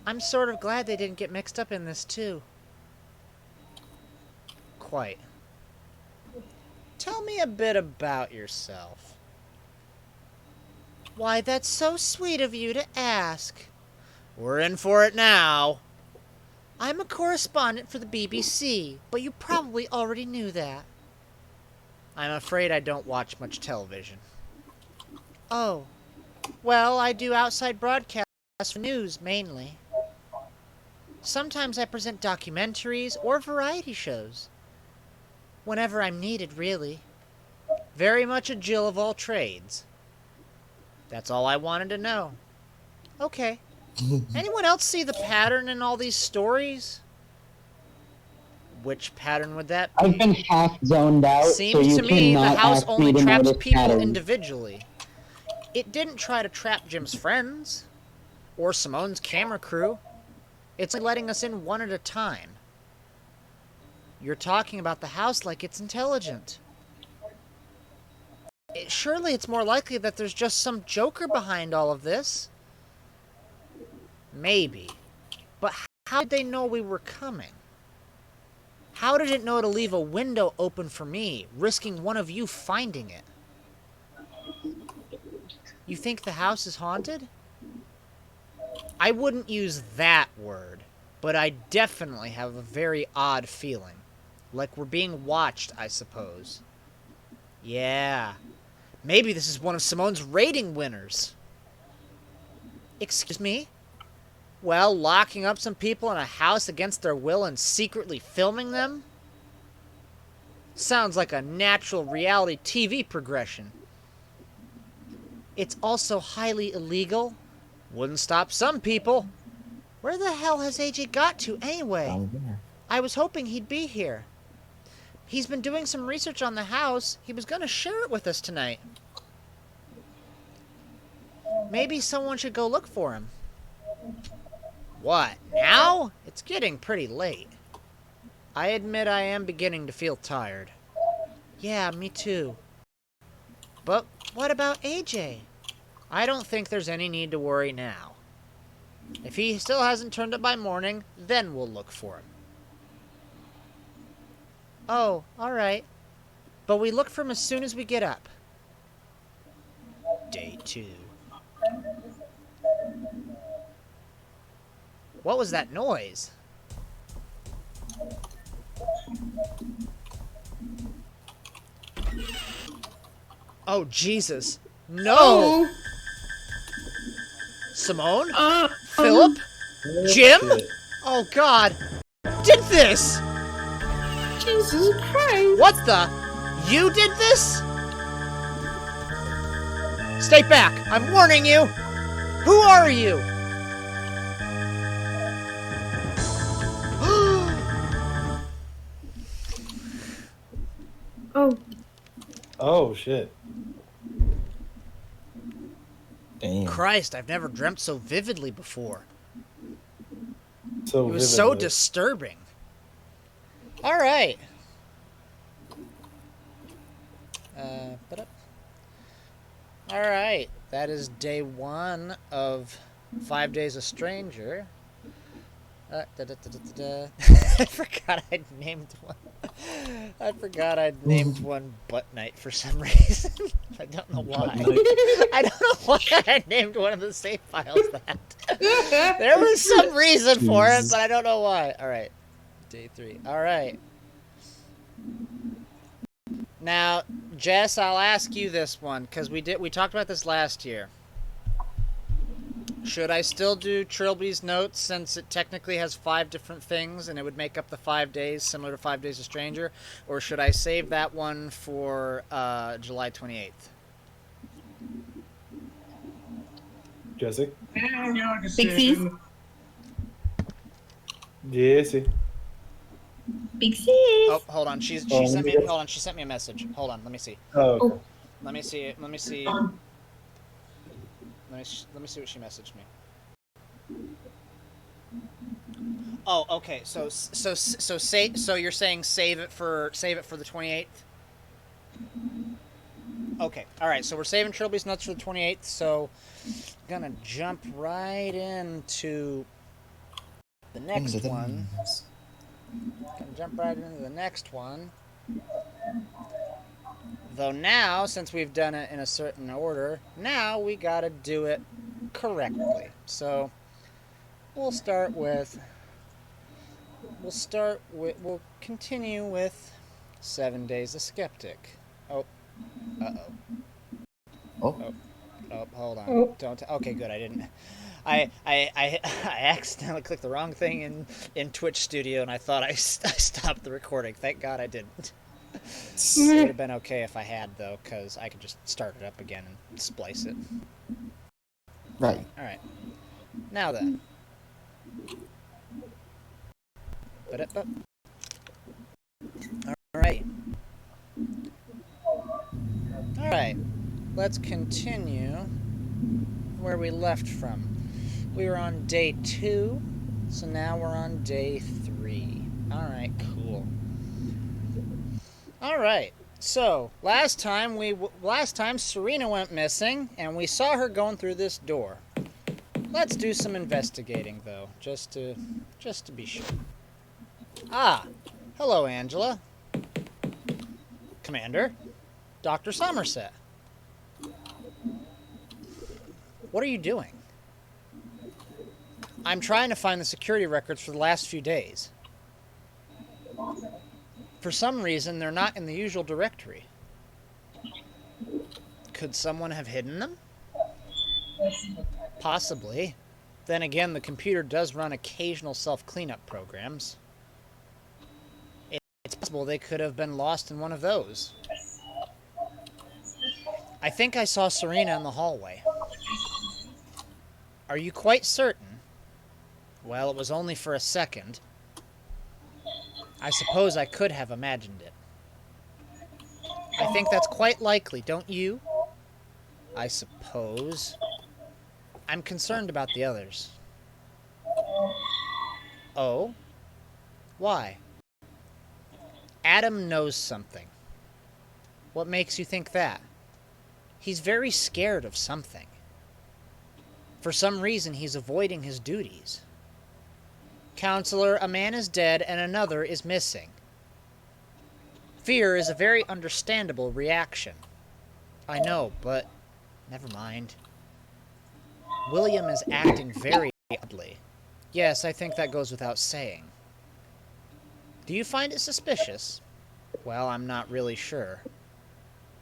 I'm sort of glad they didn't get mixed up in this, too. Quite. Tell me a bit about yourself. Why, that's so sweet of you to ask. We're in for it now. I'm a correspondent for the BBC, but you probably already knew that. I'm afraid I don't watch much television. Oh. Well, I do outside broadcasts for news, mainly. Sometimes I present documentaries or variety shows. Whenever I'm needed, really. Very much a Jill of all trades. That's all I wanted to know. Okay. Anyone else see the pattern in all these stories? Which pattern would that be? I've been half zoned out, so Seems you to me the cannot house ask only me to traps notice people patterns. individually. It didn't try to trap Jim's friends. Or Simone's camera crew. It's like letting us in one at a time. You're talking about the house like it's intelligent. Surely it's more likely that there's just some joker behind all of this. Maybe. But how did they know we were coming? How did it know to leave a window open for me, risking one of you finding it? You think the house is haunted? I wouldn't use that word, but I definitely have a very odd feeling. Like we're being watched, I suppose. Yeah. Maybe this is one of Simone's rating winners. Excuse me? Well, locking up some people in a house against their will and secretly filming them? Sounds like a natural reality TV progression. It's also highly illegal. Wouldn't stop some people. Where the hell has AJ got to anyway? Down there. I was hoping he'd be here. He's been doing some research on the house. He was going to share it with us tonight. Maybe someone should go look for him. What, now? It's getting pretty late. I admit I am beginning to feel tired. Yeah, me too. But what about AJ? I don't think there's any need to worry now. If he still hasn't turned up by morning, then we'll look for him. Oh, alright. But we look for him as soon as we get up. Day 2. What was that noise? Oh, Jesus. No! Simone? Philip? Jim? Shit. Oh, God. Did this! Jesus Christ! What the? You did this? Stay back! I'm warning you! Who are you? Oh, Oh shit. Damn. Christ, I've never dreamt so vividly before. So It was so vividly. disturbing. Alright. Alright, that is day 1 of 5 Days a Stranger. I forgot I'd named one. I forgot I'd named one Butt Night for some reason. I don't know why. I don't know why I named one of the save files that. There was some reason for it, but I don't know why. Alright. Day 3. Alright. Now, Jess, I'll ask you this one, because we talked about this last year. Should I still do Trilby's notes, since it technically has 5 different things and it would make up the 5 days, similar to 5 Days a Stranger? Or should I save that one for July 28th? Jessica? Pixies. Jesse. Pixies. Oh, hold on. She sent me. Hold on. She sent me a message. Hold on. Let me see. Oh. Okay. Let me see. Let me see. Let me see what she messaged me. Oh, okay. So you're saying save it for the 28th? Okay. All right. So we're saving Trilby's notes for the 28th. So gonna jump right into the next one. Gonna jump right into the next one. Though now, since we've done it in a certain order, now we gotta do it correctly. So we'll continue with 7 Days a Skeptic. Oh, Oh. Oh, hold on. Oh. Don't. Okay, good. I didn't. I accidentally clicked the wrong thing in Twitch Studio, and I thought I stopped the recording. Thank God I didn't. It would have been okay if I had, though, because I could just start it up again and splice it. Right. All right. Now then. All right. All right. Let's continue where we left from. We were on day 2, so now we're on day 3. All right, cool. All right. So last time Serena went missing, and we saw her going through this door. Let's do some investigating, though, just to be sure. Ah, hello, Angela. Commander, Dr. Somerset. What are you doing? I'm trying to find the security records for the last few days. For some reason, they're not in the usual directory. Could someone have hidden them? Possibly. Then again, the computer does run occasional self-cleanup programs. It's possible they could have been lost in one of those. I think I saw Serena in the hallway. Are you quite certain? Well, it was only for a second. I suppose I could have imagined it. I think that's quite likely, don't you? I suppose. I'm concerned about the others. Oh? Why? Adam knows something. What makes you think that? He's very scared of something. For some reason, he's avoiding his duties. Counselor, a man is dead and another is missing. Fear is a very understandable reaction. I know, but never mind. William is acting very oddly. Yes, I think that goes without saying. Do you find it suspicious? Well, I'm not really sure.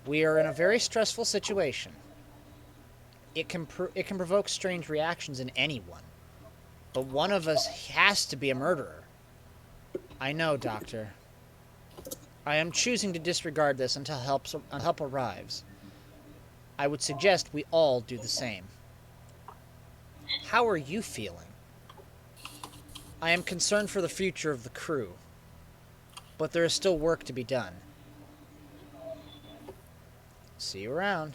We are in a very stressful situation. It can provoke strange reactions in anyone. But one of us has to be a murderer. I know, Doctor. I am choosing to disregard this until help arrives. I would suggest we all do the same. How are you feeling? I am concerned for the future of the crew. But there is still work to be done. See you around.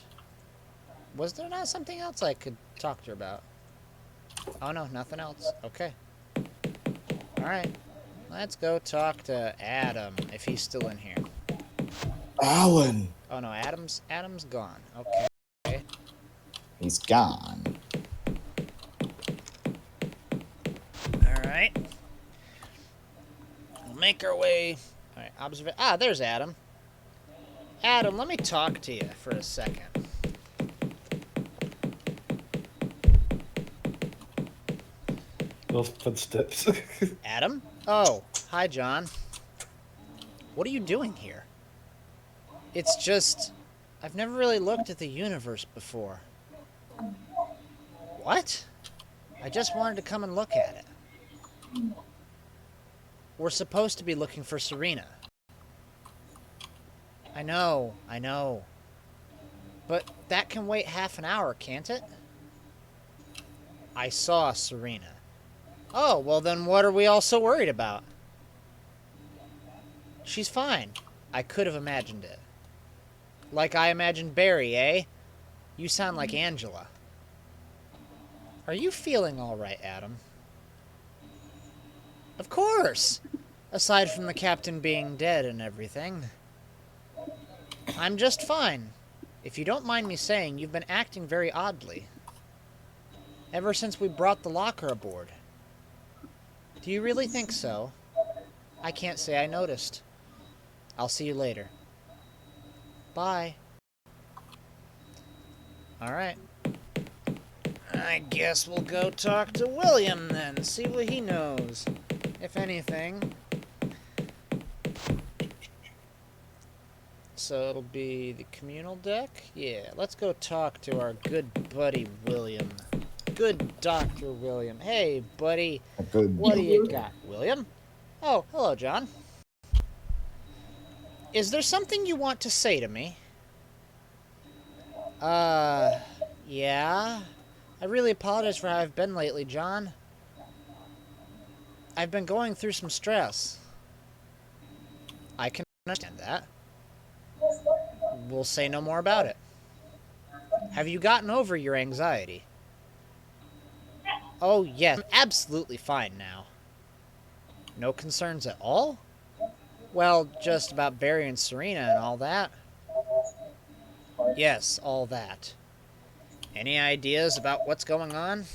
Was there not something else I could talk to her about? Oh no, nothing else. Okay. Alright. Let's go talk to Adam, if he's still in here. Alan! Oh no, Adam's gone. Okay. He's gone. Alright. We'll make our way... Alright, observation... Ah, there's Adam. Adam, let me talk to you for a second. Those footsteps. Adam? Oh, hi, John. What are you doing here? It's just... I've never really looked at the universe before. What? I just wanted to come and look at it. We're supposed to be looking for Serena. I know. But that can wait half an hour, can't it? I saw Serena. Oh, well then what are we all so worried about? She's fine. I could have imagined it. Like I imagined Barry, eh? You sound like Angela. Are you feeling all right, Adam? Of course! Aside from the captain being dead and everything. I'm just fine. If you don't mind me saying, you've been acting very oddly. Ever since we brought the locker aboard. Do you really think so? I can't say I noticed. I'll see you later. Bye. Alright. I guess we'll go talk to William then, see what he knows. If anything. So it'll be the communal deck? Yeah, let's go talk to our good buddy William. Good Dr. William. Hey, buddy. What do you got, William? Oh, hello, John. Is there something you want to say to me? Yeah. I really apologize for how I've been lately, John. I've been going through some stress. I can understand that. We'll say no more about it. Have you gotten over your anxiety? Oh, yes. I'm absolutely fine now. No concerns at all? Well, just about Barry and Serena and all that. Yes, all that. Any ideas about what's going on?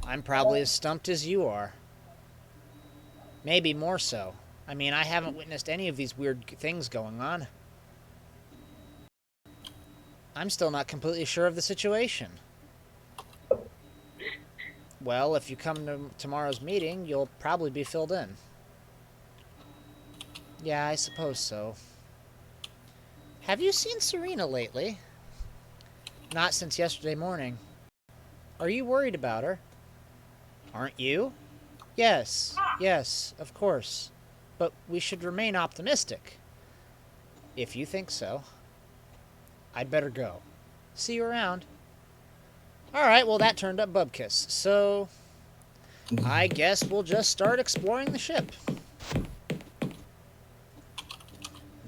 I'm probably as stumped as you are. Maybe more so. I mean, I haven't witnessed any of these weird things going on. I'm still not completely sure of the situation. Well, if you come to tomorrow's meeting, you'll probably be filled in. Yeah, I suppose so. Have you seen Serena lately? Not since yesterday morning. Are you worried about her? Aren't you? Yes, of course. But we should remain optimistic. If you think so. I'd better go. See you around. Alright, well that turned up Bubkiss. So, I guess we'll just start exploring the ship.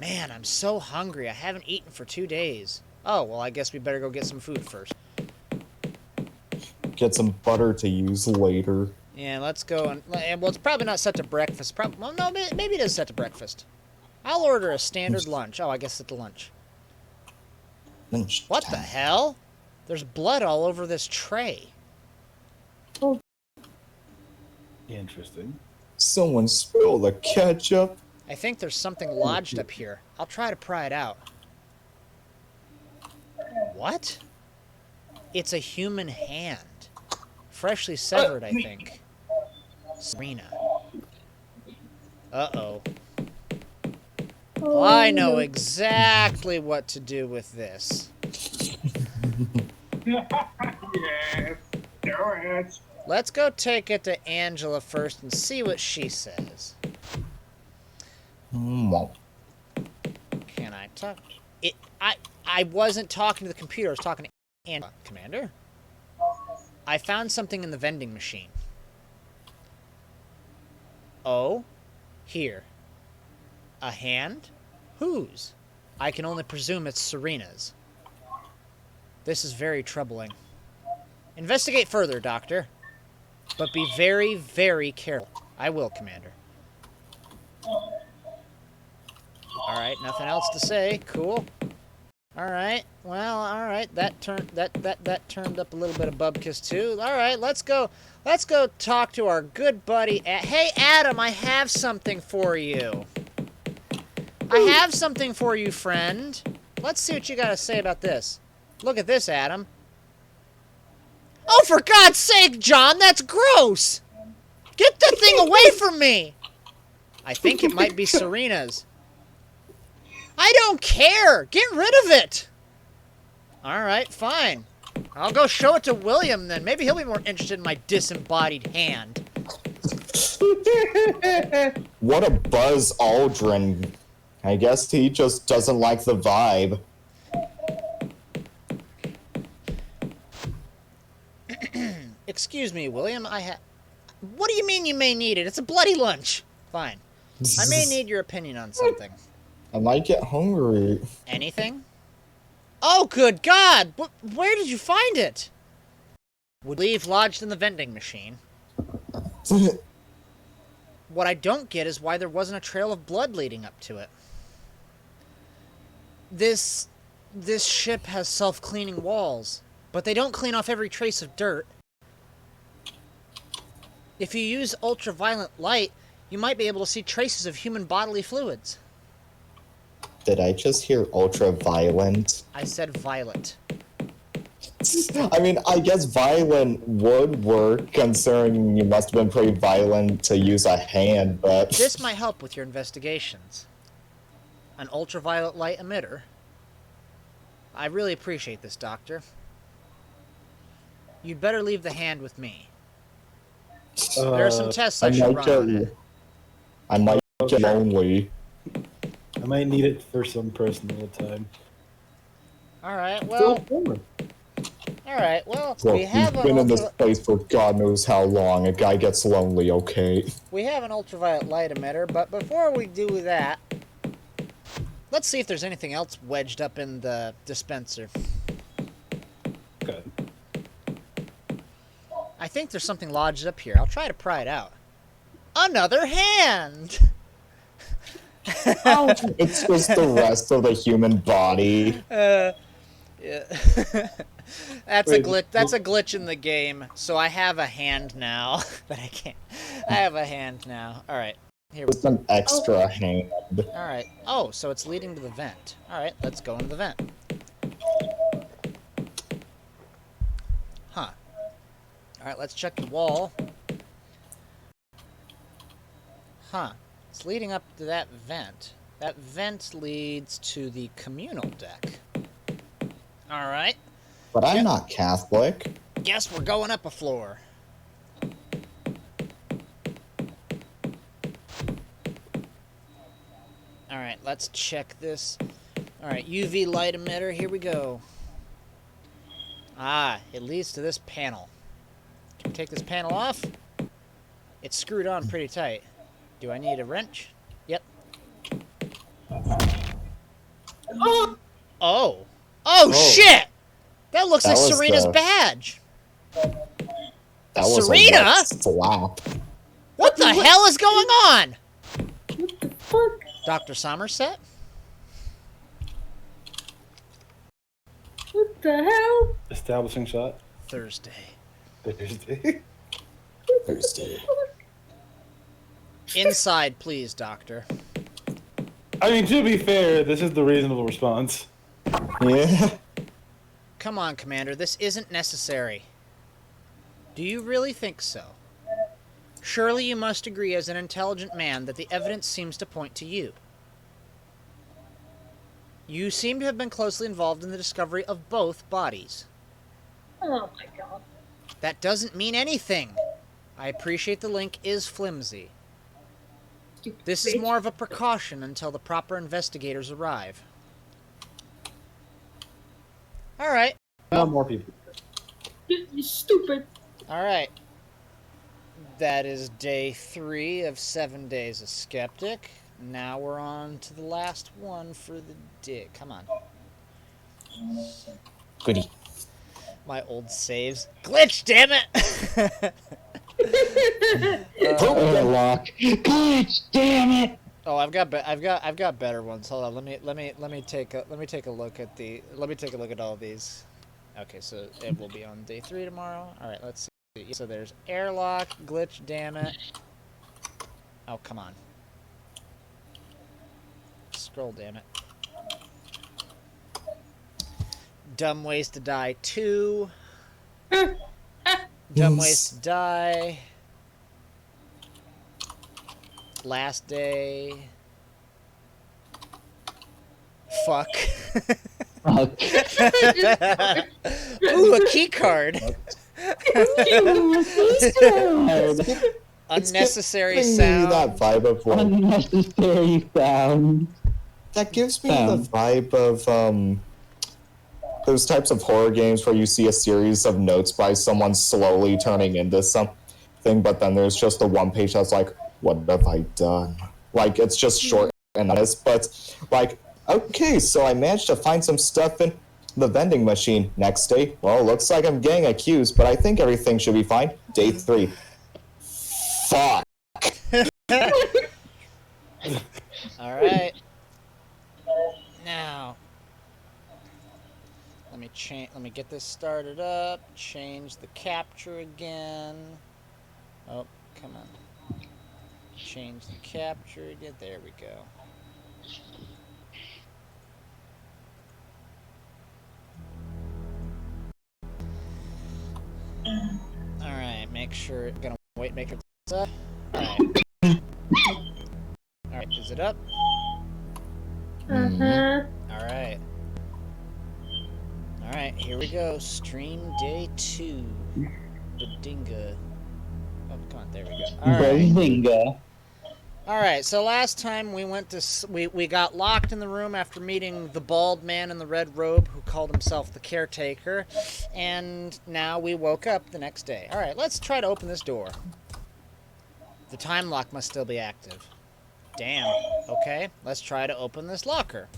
Man, I'm so hungry. I haven't eaten for 2 days. Oh, well I guess we better go get some food first. Get some butter to use later. Yeah, let's go and well, it's probably not set to breakfast. Well, no, maybe it is set to breakfast. I'll order a standard lunch. Oh, I guess it's a lunch. What the hell? There's blood all over this tray. Interesting. Someone spilled the ketchup. I think there's something lodged up here. I'll try to pry it out. What? It's a human hand. Freshly severed, I think. Serena. Uh-oh. Well, I know exactly what to do with this. Yes. Do it. Let's go take it to Angela first and see what she says. Well, Can I talk? I wasn't talking to the computer. I was talking to Angela. Commander? I found something in the vending machine. Oh? Here. A hand? Whose? I can only presume it's Serena's. This is very troubling. Investigate further, Doctor. But be very, very careful. I will, Commander. Alright, nothing else to say. Cool. Alright, well, alright. That turned up a little bit of bubkiss too. Alright, let's go talk to our good buddy. Hey, Adam, I have something for you. I have something for you, friend. Let's see what you got to say about this. Look at this, Adam. Oh, for God's sake, John, that's gross! Get the thing away from me! I think it might be Serena's. I don't care! Get rid of it! Alright, fine. I'll go show it to William then. Maybe he'll be more interested in my disembodied hand. what a Buzz Aldrin. I guess he just doesn't like the vibe. Excuse me, William, What do you mean you may need it? It's a bloody lunch. Fine. I may need your opinion on something. I might get hungry. Anything? Oh, good God! Where did you find it? Would leave lodged in the vending machine. What I don't get is why there wasn't a trail of blood leading up to it. This ship has self-cleaning walls, but they don't clean off every trace of dirt. If you use ultraviolet light, you might be able to see traces of human bodily fluids. Did I just hear ultraviolet? I said violet. I mean, I guess violent would work, considering you must have been pretty violent to use a hand, but... This might help with your investigations. An ultraviolet light emitter. I really appreciate this, Doctor. You'd better leave the hand with me. There are some tests I should run on it. I might get lonely. I might need it for some personal time. Alright, well... Alright, well, Look, we have we've been in this place for God knows how long. A guy gets lonely, okay? We have an ultraviolet light emitter, but before we do that, let's see if there's anything else wedged up in the dispenser. Okay. I think there's something lodged up here. I'll try to pry it out. Another hand! It's just the rest of the human body. Yeah. That's a glitch. That's a glitch in the game. So I have a hand now, but I can't. I have a hand now. All right. Here we Just an extra hand. All right. Oh, so it's leading to the vent. All right. Let's go into the vent. Huh. All right. Let's check the wall. Huh. It's leading up to that vent. That vent leads to the communal deck. All right. But I'm not Catholic. Guess we're going up a floor. Alright, let's check this. Alright, UV light emitter, here we go. Ah, it leads to this panel. Can we take this panel off? It's screwed on pretty tight. Do I need a wrench? Yep. Oh! Oh, shit! That looks like was Serena's the- badge. That was Serena? a wet slap. What the hell is going on? Dr. Somerset? What the hell? Establishing shot. Thursday. Thursday. Thursday. Inside, please, Doctor. I mean, to be fair, this is the reasonable response. Yeah. Come on, Commander, this isn't necessary. Do you really think so? Surely you must agree as an intelligent man that the evidence seems to point to you. You seem to have been closely involved in the discovery of both bodies. Oh my god. That doesn't mean anything. I appreciate the link is flimsy. Stupid This is bitch. more of a precaution until the proper investigators arrive. Alright. Not more people. You're stupid. Alright. That is day 3 of 7 days of Skeptic. Now we're on to the last one for the day. Come on. Goody. My old saves. Glitch, damn it! Airlock. Glitch, damn it! Oh, I've got better ones. Hold on. Let me take a look at all of these. Okay, so it will be on day 3 tomorrow. All right, let's see. So there's airlock, glitch, damn it. Oh, come on. Scroll, damn it. Dumb ways to die 2. Dumb ways to die. Last day. Fuck. Fuck. Ooh, a key card. Unnecessary It's giving me sound. that vibe of like, Unnecessary sound. that gives me the vibe of those types of horror games where you see a series of notes by someone slowly turning into something, but then there's just the one page that's like, what have I done? Like, it's just short and honest, but like, okay, so I managed to find some stuff in the vending machine. Next day, well, looks like I'm getting accused, but I think everything should be fine. Day 3. Fuck. Alright. Now. Let me get this started up. Change the capture again. Oh, come on. Change the capture again. There we go. Alright, make sure. Gonna wait, make sure it's up. Alright. Alright, is it up? Uh-huh. Alright. Alright, here we go. Stream day 2. Badinga. Oh, come on, there we go. Alright. Bazinga. Alright, so last time we went to... We got locked in the room after meeting the bald man in the red robe who called himself the caretaker. And now we woke up the next day. Alright, let's try to open this door. The time lock must still be active. Damn. Okay, let's try to open this locker.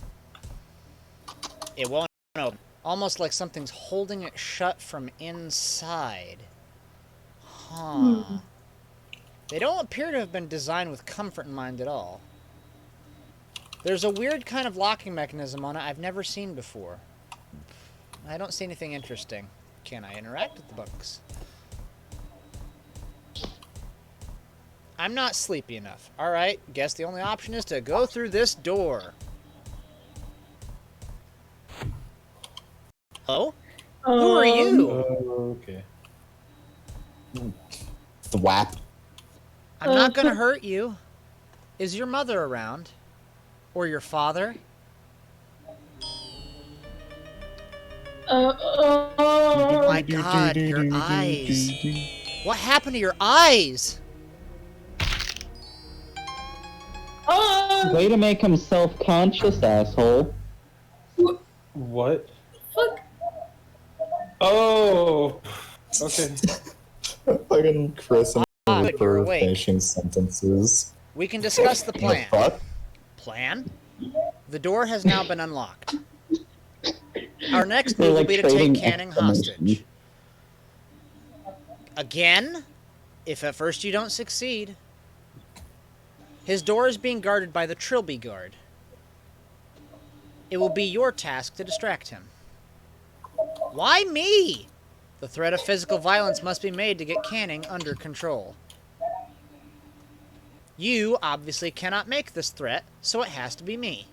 It won't open. Almost like something's holding it shut from inside. Huh. They don't appear to have been designed with comfort in mind at all. There's a weird kind of locking mechanism on it I've never seen before. I don't see anything interesting. Can I interact with the books? I'm not sleepy enough. Alright, guess the only option is to go through this door. Hello? Who are you? Okay. Thwap. I'm not gonna hurt you. Is your mother around? Or your father? My God, your eyes. What happened to your eyes? Way to make him self-conscious, asshole. What? Fuck. Oh. Okay. Fucking Chris and Good, you're for awake. finishing sentences. We can discuss the The plan. fuck? Plan? The door has now been unlocked. Our next They're move will like be to take trading Canning exclamations. hostage. Again? If at first you don't succeed. His door is being guarded by the Trilby Guard. It will be your task to distract him. Why me? The threat of physical violence must be made to get Canning under control. You obviously cannot make this threat, so it has to be me.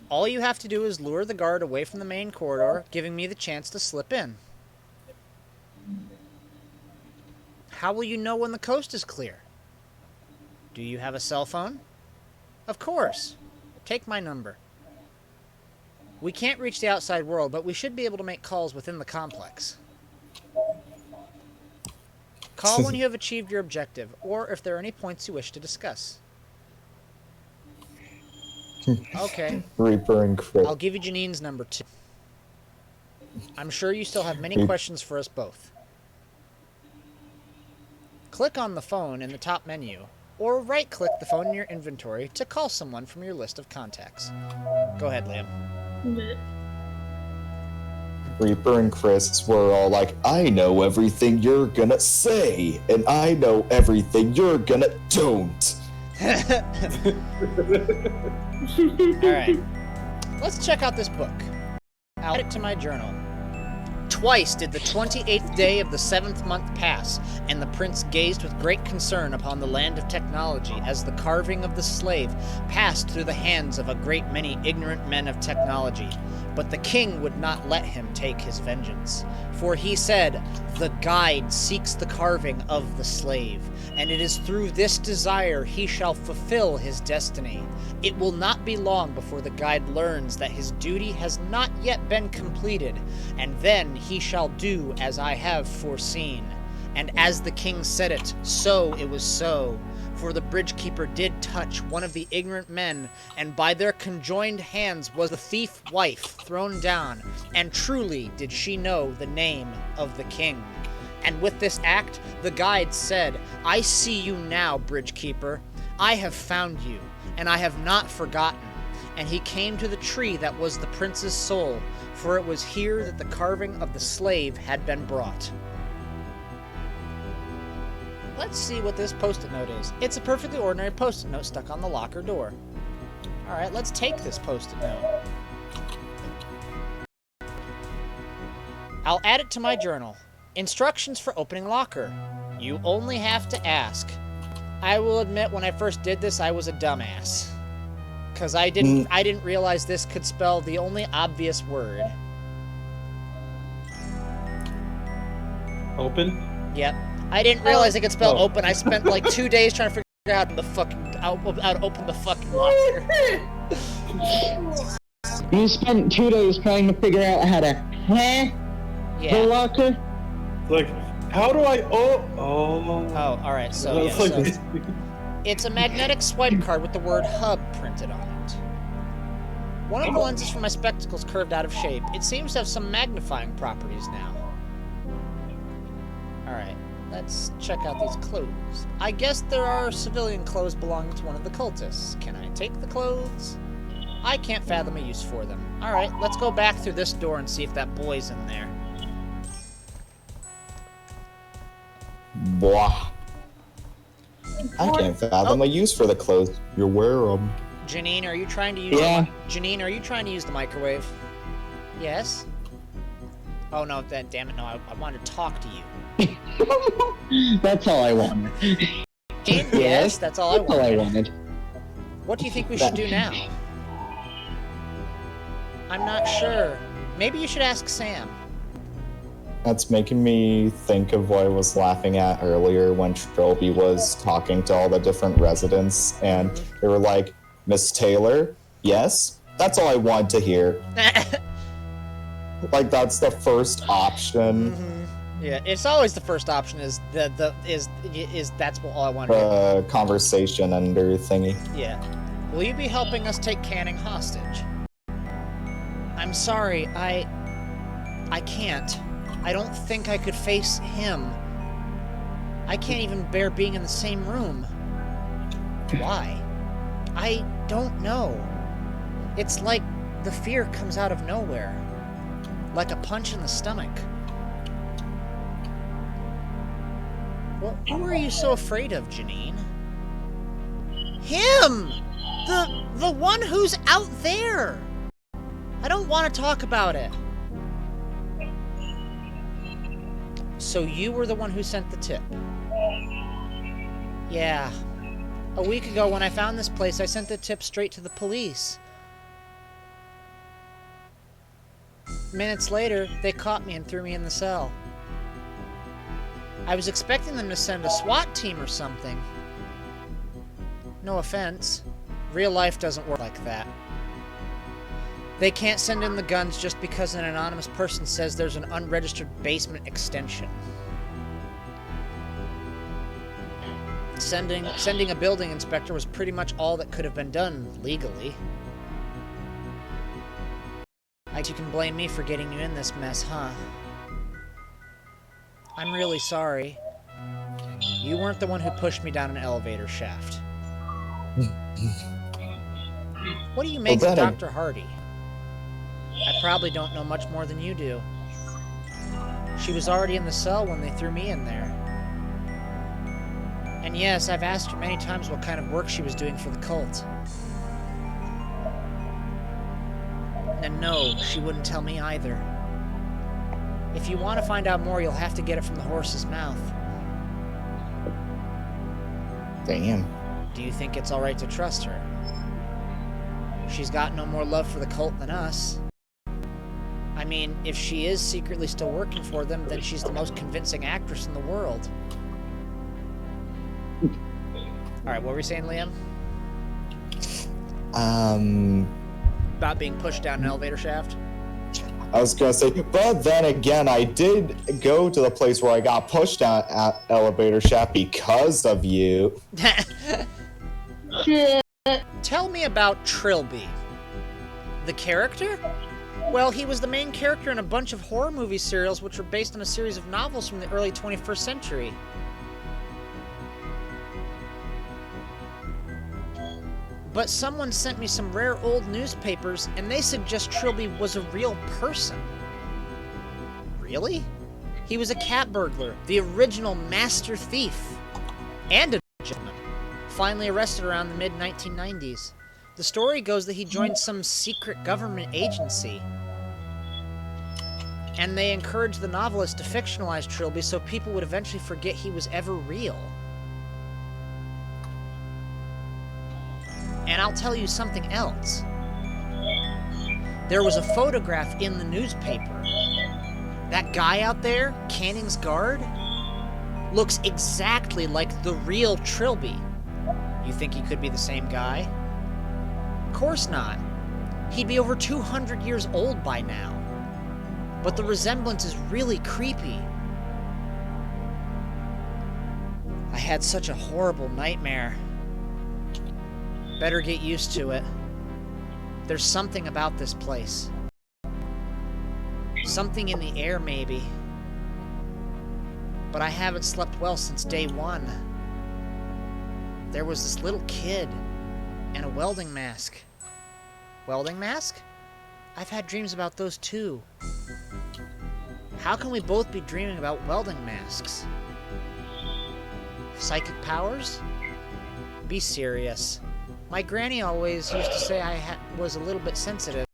All you have to do is lure the guard away from the main corridor, giving me the chance to slip in. How will you know when the coast is clear? Do you have a cell phone? Of course. Take my number. We can't reach the outside world, but we should be able to make calls within the complex. Call when you have achieved your objective, or if there are any points you wish to discuss. Okay. Reaper and Chris. I'll give you Janine's number too. I'm sure you still have many questions for us both. Click on the phone in the top menu, or right-click the phone in your inventory to call someone from your list of contacts. Go ahead, Liam. Reaper and Chris were all like, I know everything you're gonna say, and I know everything you're gonna don't. Alright. Let's check out this book. I'll add it to my journal. Twice did the 28th day of the 7th month pass, and the prince gazed with great concern upon the land of technology as the carving of the slave passed through the hands of a great many ignorant men of technology. But the king would not let him take his vengeance. For he said, the guide seeks the carving of the slave, and it is through this desire he shall fulfill his destiny. It will not be long before the guide learns that his duty has not yet been completed, and then he shall do as I have foreseen. And as the king said it, so it was so. For the bridgekeeper did touch one of the ignorant men, and by their conjoined hands was the thief wife thrown down, and truly did she know the name of the king. And with this act, the guide said, I see you now, bridgekeeper. I have found you, and I have not forgotten. And he came to the tree that was the prince's soul, for it was here that the carving of the slave had been brought. Let's see what this post-it note is. It's a perfectly ordinary post-it note stuck on the locker door. Alright, let's take this post-it note. I'll add it to my journal. Instructions for opening locker. You only have to ask. I will admit, when I first did this, I was a dumbass. Because I didn't realize this could spell the only obvious word. Open? Yep. I didn't realize it could spell open. I spent like 2 days trying to figure out how to open the fucking locker. You spent 2 days trying to figure out how to the Yeah. locker? Like, how do I... Oh, Oh, alright, so yeah. That's So it's a magnetic swipe card with the word hub printed on it. One of the lenses for my spectacles curved out of shape. It seems to have some magnifying properties now. Alright, let's check out these clothes. I guess there are civilian clothes belonging to one of the cultists. Can I take the clothes? I can't fathom a use for them. Alright, let's go back through this door and see if that boy's in there. Blah. I can't fathom a use for the clothes. You wear them. Janine, are you trying to use Janine, are you trying to use the microwave? Yes? Oh no, damn it, no, I wanted to talk to you. That's all I wanted. Janine, yes, that's all I That's all I wanted. What do you think we should do now? I'm not sure. Maybe you should ask Sam. That's making me think of what I was laughing at earlier when Trilby was talking to all the different residents, and they were like, Miss Taylor, yes? That's all I want to hear. Like, that's the first option. Yeah, it's always the first option is that's all I want to hear. Conversation ender thingy. Yeah. Will you be helping us take Canning hostage? I'm sorry, I can't. I don't think I could face him. I can't even bear being in the same room. Why? I don't know. It's like the fear comes out of nowhere. Like a punch in the stomach. Well, who are you so afraid of, Janine? Him! The one who's out there! I don't want to talk about it. So you were the one who sent the tip? Yeah. A week ago when I found this place, I sent the tip straight to the police. Minutes later, they caught me and threw me in the cell. I was expecting them to send a SWAT team or something. No offense. Real life doesn't work like that. They can't send in the guns just because an anonymous person says there's an unregistered basement extension. Sending a building inspector was pretty much all that could have been done legally. I guess you can blame me for getting you in this mess, huh? I'm really sorry. You weren't the one who pushed me down an elevator shaft. What do you make of Dr. Hardy? I probably don't know much more than you do. She was already in the cell when they threw me in there. And yes, I've asked her many times what kind of work she was doing for the cult. And no, she wouldn't tell me either. If you want to find out more, you'll have to get it from the horse's mouth. Damn. Do you think it's alright to trust her? She's got no more love for the cult than us. I mean, if she is secretly still working for them, then she's the most convincing actress in the world. Alright, what were you saying, Liam? About being pushed down an elevator shaft? I was gonna say, but then again, I did go to the place where I got pushed down at elevator shaft because of you. Tell me about Trilby. The character? Well, he was the main character in a bunch of horror movie serials which were based on a series of novels from the early 21st century. But someone sent me some rare old newspapers, and they suggest Trilby was a real person. Really? He was a cat burglar, the original master thief, and a gentleman, finally arrested around the mid-1990s. The story goes that he joined some secret government agency, and they encouraged the novelist to fictionalize Trilby so people would eventually forget he was ever real. And I'll tell you something else. There was a photograph in the newspaper. That guy out there, Canning's guard, looks exactly like the real Trilby. You think he could be the same guy? Of course not. He'd be over 200 years old by now. But the resemblance is really creepy. I had such a horrible nightmare. Better get used to it. There's something about this place. Something in the air, maybe. But I haven't slept well since day one. There was this little kid and a welding mask. Welding mask? I've had dreams about those too. How can we both be dreaming about welding masks? Psychic powers? Be serious. My granny always used to say I was a little bit sensitive.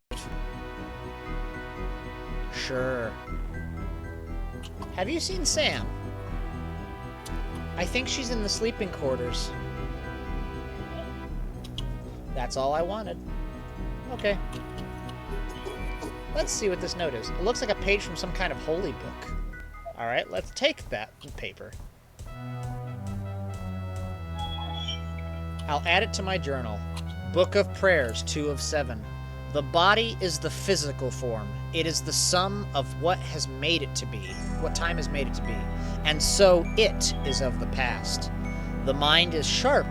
Sure. Have you seen Sam? I think she's in the sleeping quarters. That's all I wanted. Okay. Let's see what this note is. It looks like a page from some kind of holy book. Alright, let's take that paper. I'll add it to my journal. Book of Prayers, 2 of 7. The body is the physical form. It is the sum of what has made it to be, what time has made it to be. And so it is of the past. The mind is sharp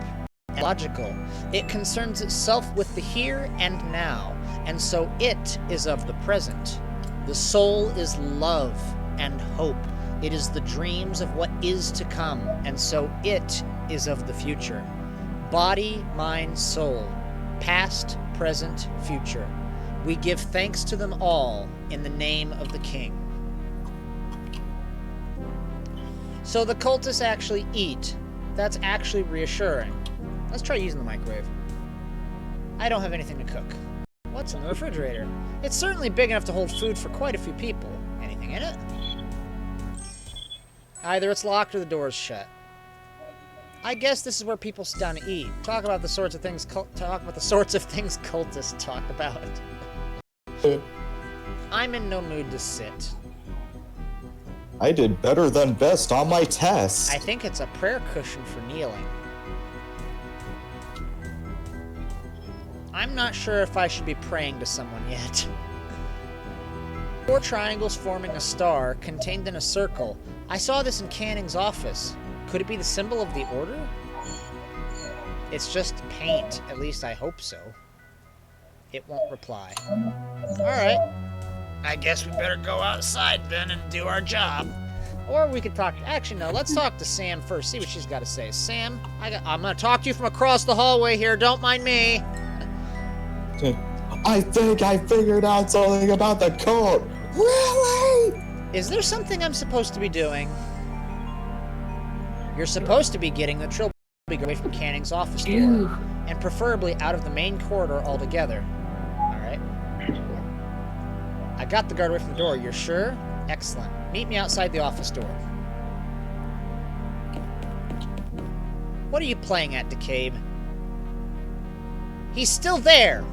and logical. It concerns itself with the here and now. And so it is of the present. The soul is love and hope. It is the dreams of what is to come. And so it is of the future. Body, mind, soul, past, present, future. We give thanks to them all in the name of the King. So the cultists actually eat. That's actually reassuring. Let's try using the microwave. I don't have anything to cook. What's in the refrigerator? It's certainly big enough to hold food for quite a few people. Anything in it? Either it's locked or the door's shut. I guess this is where people sit down to eat. Talk about the sorts of things cultists talk about. I'm in no mood to sit. I did better than best on my test. I think it's a prayer cushion for kneeling. I'm not sure if I should be praying to someone yet. 4 triangles forming a star contained in a circle. I saw this in Canning's office. Could it be the symbol of the order? It's just paint. At least I hope so. It won't reply. Alright. I guess we better go outside then and do our job. Or we could talk... Actually, no. Let's talk to Sam first. See what she's got to say. Sam, I'm going to talk to you from across the hallway here. Don't mind me. I think I figured out something about the cult. Really? Is there something I'm supposed to be doing? You're supposed to be getting the trilby away from Canning's office door. And preferably out of the main corridor altogether. Alright. I got the guard away from the door. You're sure? Excellent. Meet me outside the office door. What are you playing at, DeCabe? He's still there!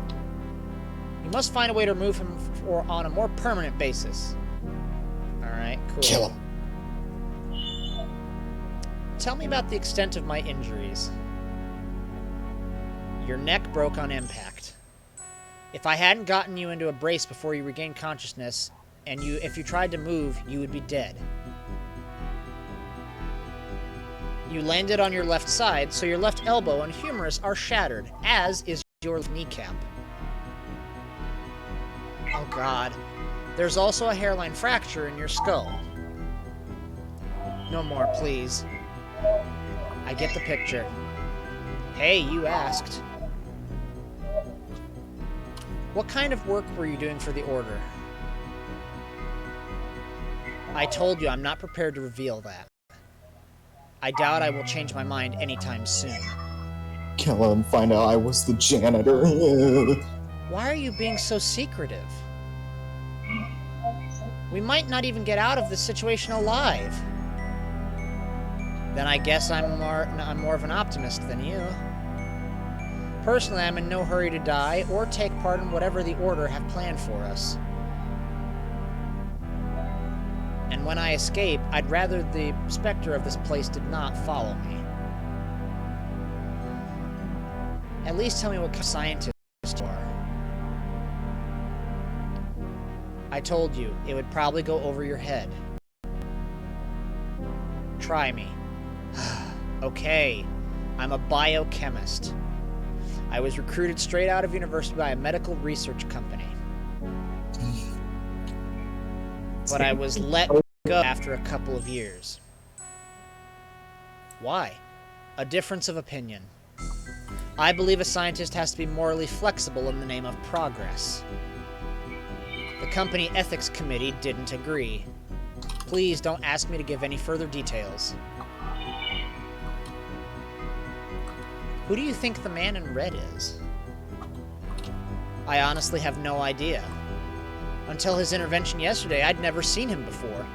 You must find a way to remove him on a more permanent basis. Alright, cool. Kill him. Tell me about the extent of my injuries. Your neck broke on impact. If I hadn't gotten you into a brace before you regained consciousness, and if you tried to move, you would be dead. You landed on your left side, so your left elbow and humerus are shattered, as is your kneecap. Oh god. There's also a hairline fracture in your skull. No more, please. I get the picture. Hey, you asked. What kind of work were you doing for the Order? I told you I'm not prepared to reveal that. I doubt I will change my mind anytime soon. Kill him, find out I was the janitor. Why are you being so secretive? We might not even get out of this situation alive. Then I guess I'm more of an optimist than you. Personally, I'm in no hurry to die or take part in whatever the Order have planned for us. And when I escape, I'd rather the specter of this place did not follow me. At least tell me what kind of scientist you are. I told you, it would probably go over your head. Try me. Okay, I'm a biochemist. I was recruited straight out of university by a medical research company. But I was let go after a couple of years. Why? A difference of opinion. I believe a scientist has to be morally flexible in the name of progress. The company ethics committee didn't agree. Please don't ask me to give any further details. Who do you think the man in red is? I honestly have no idea. Until his intervention yesterday, I'd never seen him before.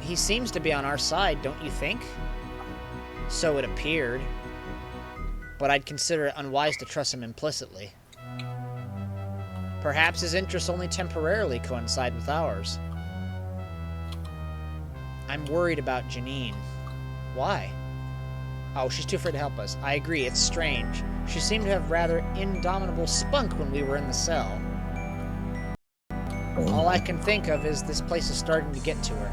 He seems to be on our side, don't you think? So it appeared. But I'd consider it unwise to trust him implicitly. Perhaps his interests only temporarily coincide with ours. I'm worried about Janine. Why? Oh, she's too afraid to help us. I agree, it's strange. She seemed to have rather indomitable spunk when we were in the cell. All I can think of is this place is starting to get to her.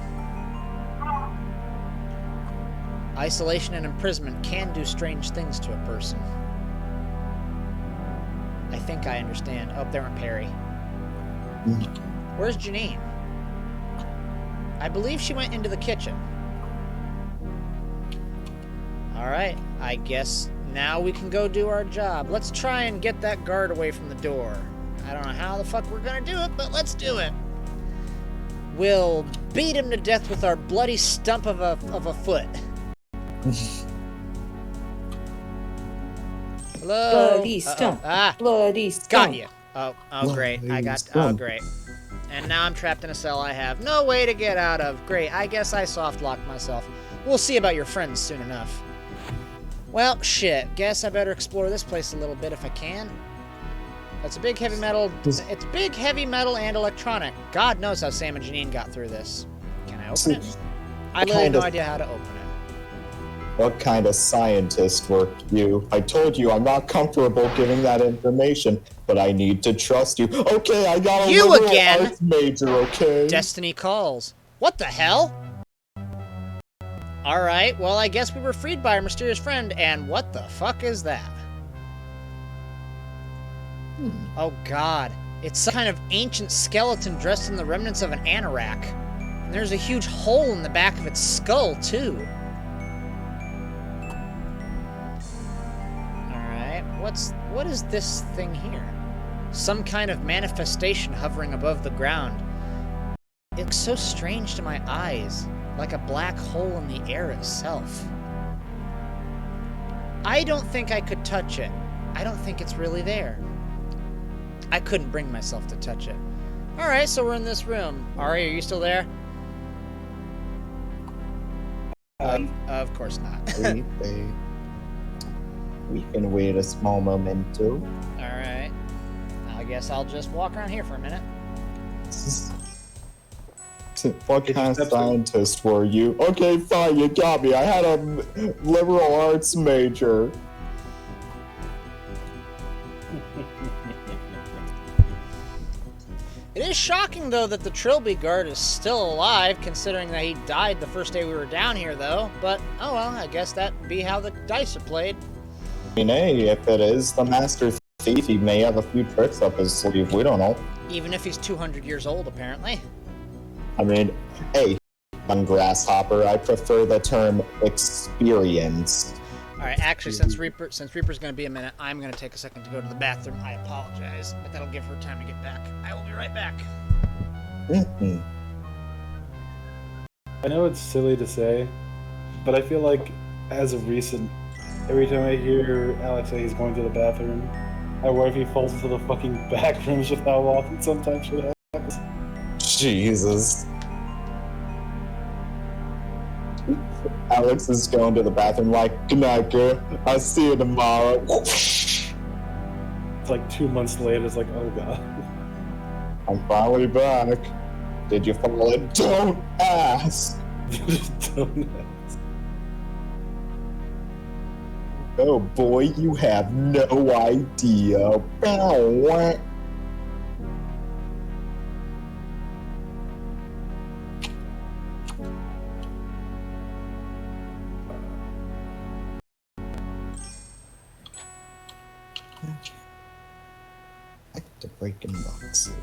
Isolation and imprisonment can do strange things to a person. I think I understand. Oh, there went Perry. Where's Janine? I believe she went into the kitchen. Alright, I guess now we can go do our job. Let's try and get that guard away from the door. I don't know how the fuck we're gonna do it, but let's do it. We'll beat him to death with our bloody stump of a foot. Hello. Bloody stump. Ah, Bloody stump. got you. Oh, great. I Bloody got. Oh, stump. great. And now I'm trapped in a cell I have no way to get out of. Great. I guess I soft locked myself. We'll see about your friends soon enough. Well, shit. Guess I better explore this place a little bit if I can. It's a big heavy metal. It's big heavy metal and electronic. God knows how Sam and Janine got through this. Can I open it? I literally have no idea how to open it. What kind of scientist were you? I told you I'm not comfortable giving that information, but I need to trust you. Okay, I got a You liberal again? arts major, okay? Destiny calls. What the hell? Alright, well, I guess we were freed by our mysterious friend, and what the fuck is that? Oh god. It's some kind of ancient skeleton dressed in the remnants of an anorak. And there's a huge hole in the back of its skull, too. Alright, what is this thing here? Some kind of manifestation hovering above the ground. It looks so strange to my eyes, like a black hole in the air itself. I don't think I could touch it. I don't think it's really there. I couldn't bring myself to touch it. Alright, so we're in this room. Ari, are you still there? Of course not. We can wait a small momento. Alright. I guess I'll just walk around here for a minute. What kind of scientist were you? Okay, fine, you got me. I had a liberal arts major. It is shocking, though, that the Trilby guard is still alive, considering that he died the first day we were down here, though. But, oh well, I guess that'd be how the dice are played. I mean, hey, if it is the master thief, he may have a few tricks up his sleeve. We don't know. Even if he's 200 years old, apparently. I mean, hey, I'm Grasshopper. I prefer the term experienced. Alright, actually, since Reaper's gonna be a minute, I'm gonna take a second to go to the bathroom. I apologize, but that'll give her time to get back. I will be right back. Mm-hmm. I know it's silly to say, but I feel like as of recent, every time I hear Alex say he's going to the bathroom, I worry if he falls into the fucking back rooms with how often sometimes shit happens. Jesus. Alex is going to the bathroom like, good night, girl. I'll see you tomorrow. It's like 2 months later, it's like, oh god. I'm finally back. Did you fall in? Don't ask. Just don't ask. Oh boy, you have no idea. Bow. Back to breaking boxes.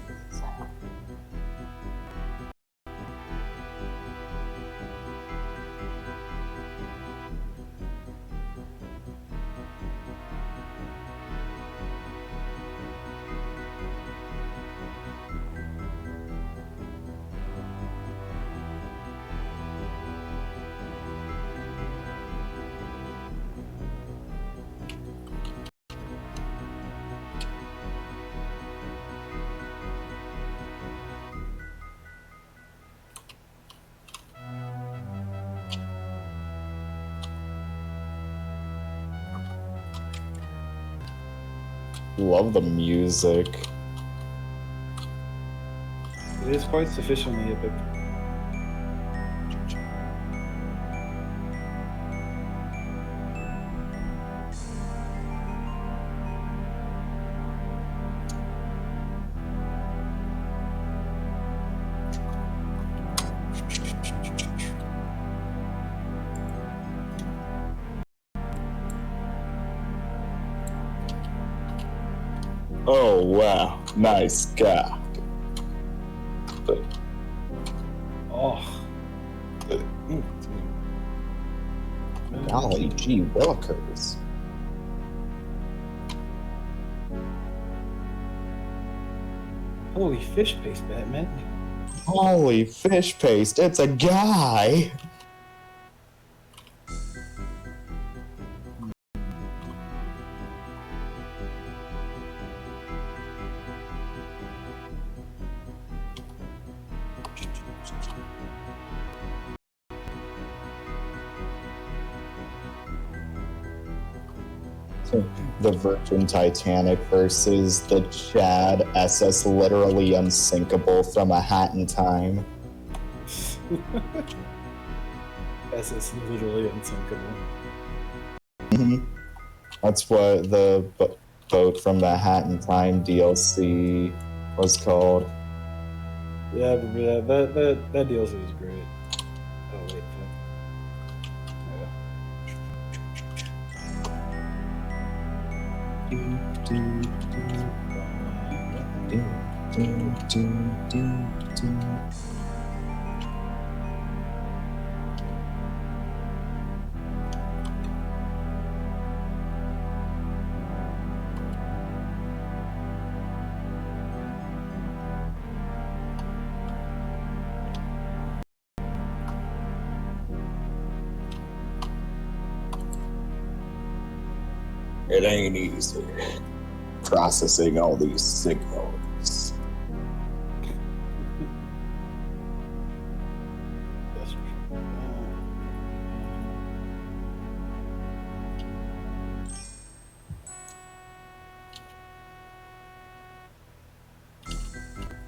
Love the music. It is quite sufficiently epic. Oh wow, nice guy. Oh. Golly gee willikers. Holy fish paste, Batman. Holy fish paste, it's a guy! The Virgin Titanic versus the Chad SS literally unsinkable from A Hat in Time. SS literally unsinkable. That's what the boat from the Hat in Time DLC was called. Yeah, but that DLC is great. Oh wait, fuck. It ain't easy processing all these signals. That's true.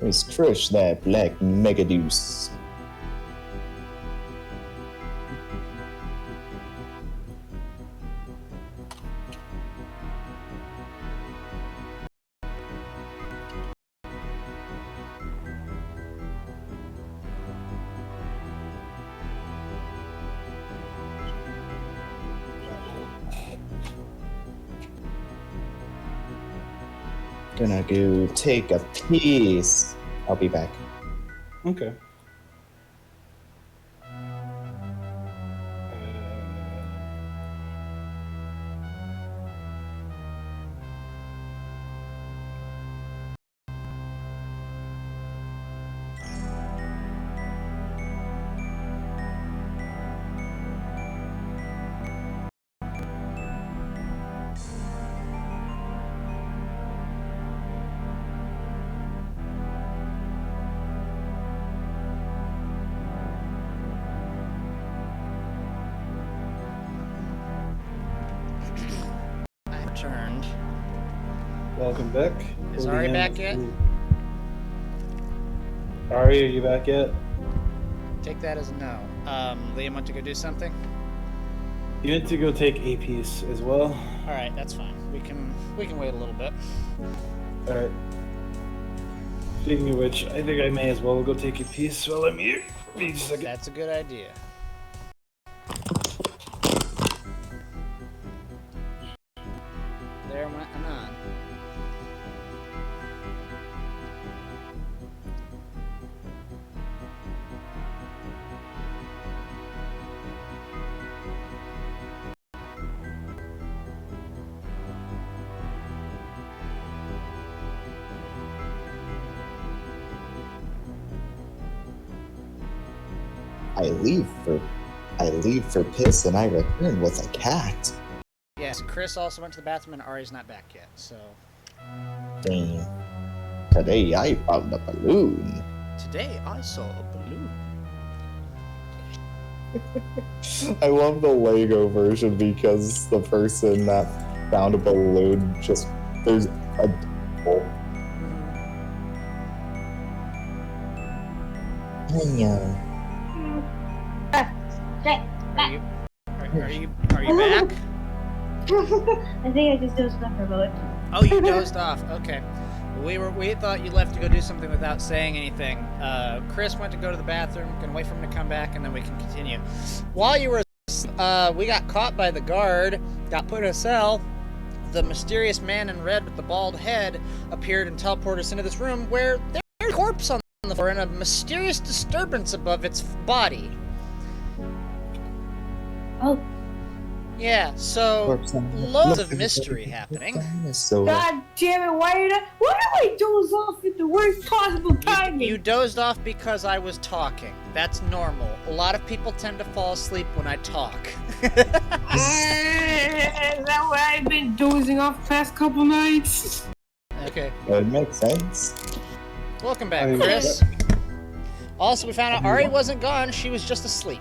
Let's crush that black megaduce. Gonna go take a piss. I'll be back. Okay. I returned. Welcome back. Is Ari back yet? Ari, are you back yet? Take that as a no. Liam went to go do something? You need to go take a piece as well. Alright, that's fine. We can wait a little bit. Alright. Speaking of which, I think I may as well go take a piece while I'm here. Give me just a second. That's a good idea. There went Anon. I leave for piss and I return with a cat. Yes, Chris also went to the bathroom and Ari's not back yet, so... Damn. Today I found a balloon. Today I saw a balloon. I love the Lego version because the person that found a balloon just there's a Are you back? I think I just dozed off for a moment. Oh, you dozed off. Okay. We thought you left to go do something without saying anything. Chris went to go to the bathroom. Gonna wait for him to come back, and then we can continue. While you were, we got caught by the guard. Got put in a cell. The mysterious man in red with the bald head appeared and teleported us into this room where there's a corpse on the floor and a mysterious disturbance above its body. Oh, Yeah, so loads of mystery happening. God damn it, why do I doze off at the worst possible timing? You dozed off because I was talking. That's normal. A lot of people tend to fall asleep when I talk. Is that why I've been dozing off the past couple nights? Okay. It makes sense. Welcome back, Chris. Also, we found out Ari wasn't gone. She was just asleep.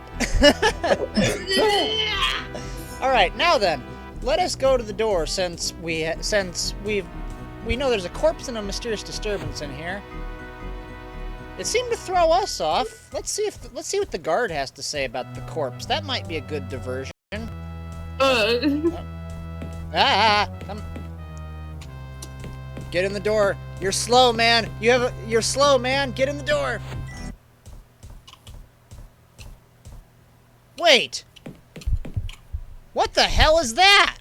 Alright, now then. let us go to the door since we know there's a corpse and a mysterious disturbance in here. It seemed to throw us off. Let's see what the guard has to say about the corpse. That might be a good diversion. Come. Get in the door. You're slow, man. You're slow, man. Get in the door. Wait. What the hell is that?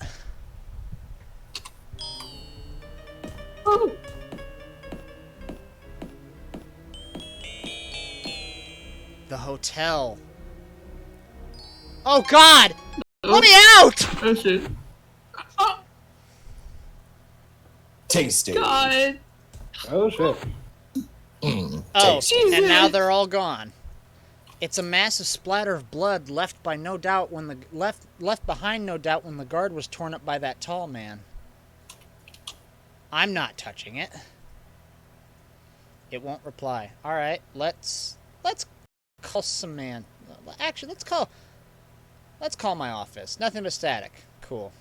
Oh, The hotel. Oh God! Let me out! oh shit. Oh, Tasty. God. Oh shit. Oh, Tasty. and now they're all gone. It's a massive splatter of blood left behind, no doubt, when the guard was torn up by that tall man. I'm not touching it. It won't reply. All right, let's call Samantha. Actually, let's call my office. Nothing but static. Cool.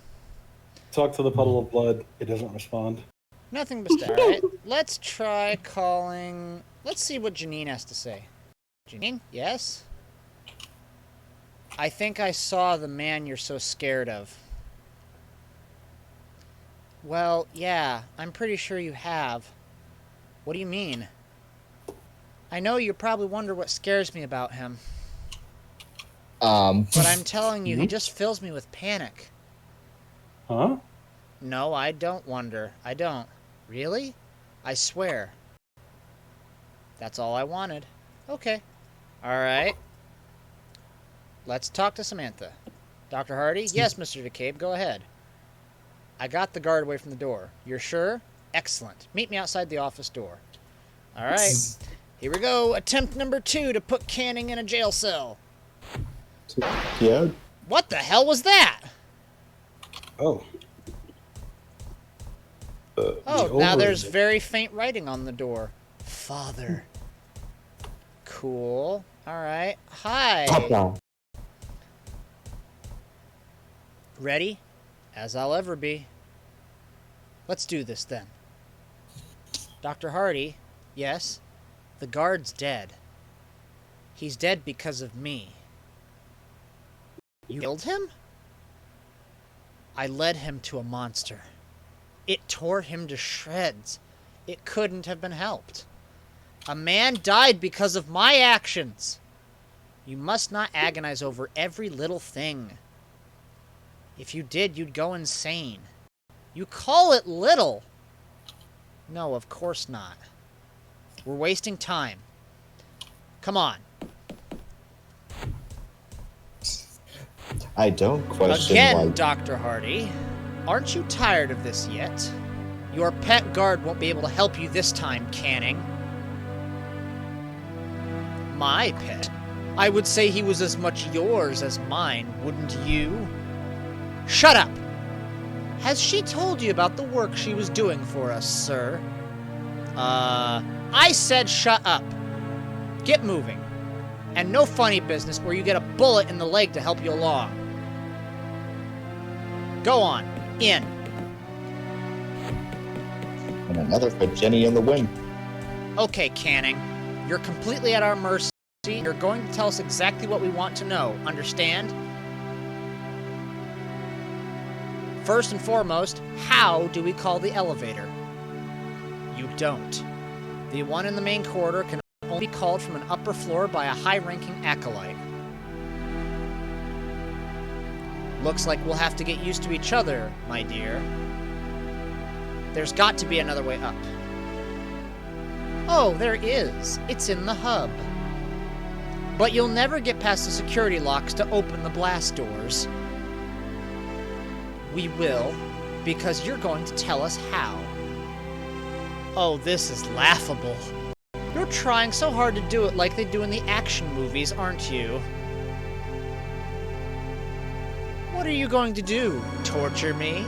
Talk to the puddle of blood. It doesn't respond. Nothing but static. All right, let's try calling. Let's see what Janine has to say. Janine, yes? I think I saw the man you're so scared of. Well, yeah, I'm pretty sure you have. What do you mean? I know you probably wonder what scares me about him. But I'm telling you, he just fills me with panic. Huh? No, I don't wonder. I don't. Really? I swear. That's all I wanted. Okay. Alright. Let's talk to Samantha. Dr. Hardy? Yes, Mr. DeCabe, go ahead. I got the guard away from the door. You're sure? Excellent. Meet me outside the office door. Alright. Here we go. Attempt number 2 to put Canning in a jail cell. Yeah. What the hell was that? Oh. Oh, now there's very faint writing on the door. Father. Cool. Alright. Hi. Papa. Ready? As I'll ever be. Let's do this then. Dr. Hardy, yes? The guard's dead. He's dead because of me. You killed him? I led him to a monster. It tore him to shreds. It couldn't have been helped. A man died because of my actions. You must not agonize over every little thing. If you did, you'd go insane. You call it little? No, of course not. We're wasting time. Come on. I don't question Again, why. Dr. Hardy. Aren't you tired of this yet? Your pet guard won't be able to help you this time, Canning. My pet? I would say he was as much yours as mine, wouldn't you? Shut up! Has she told you about the work she was doing for us, sir? I said shut up. Get moving. And no funny business or you get a bullet in the leg to help you along. Go on. In. And another for Jenny and the Wimp. Okay, Canning. You're completely at our mercy. You're going to tell us exactly what we want to know. Understand? First and foremost, how do we call the elevator? You don't. The one in the main corridor can only be called from an upper floor by a high-ranking acolyte. Looks like we'll have to get used to each other, my dear. There's got to be another way up. Oh, there is. It's in the hub. But you'll never get past the security locks to open the blast doors. We will, because you're going to tell us how. Oh, this is laughable. You're trying so hard to do it like they do in the action movies, aren't you? What are you going to do? Torture me?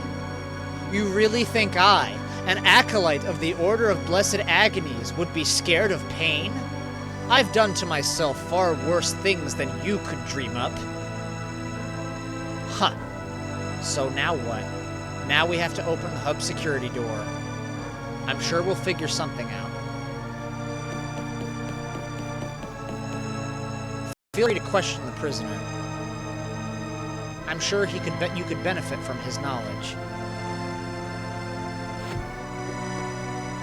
You really think I, an acolyte of the Order of Blessed Agonies, would be scared of pain? I've done to myself far worse things than you could dream up. Huh. So now what? Now we have to open the hub security door. I'm sure we'll figure something out. Feel free to question the prisoner. I'm sure you could benefit from his knowledge.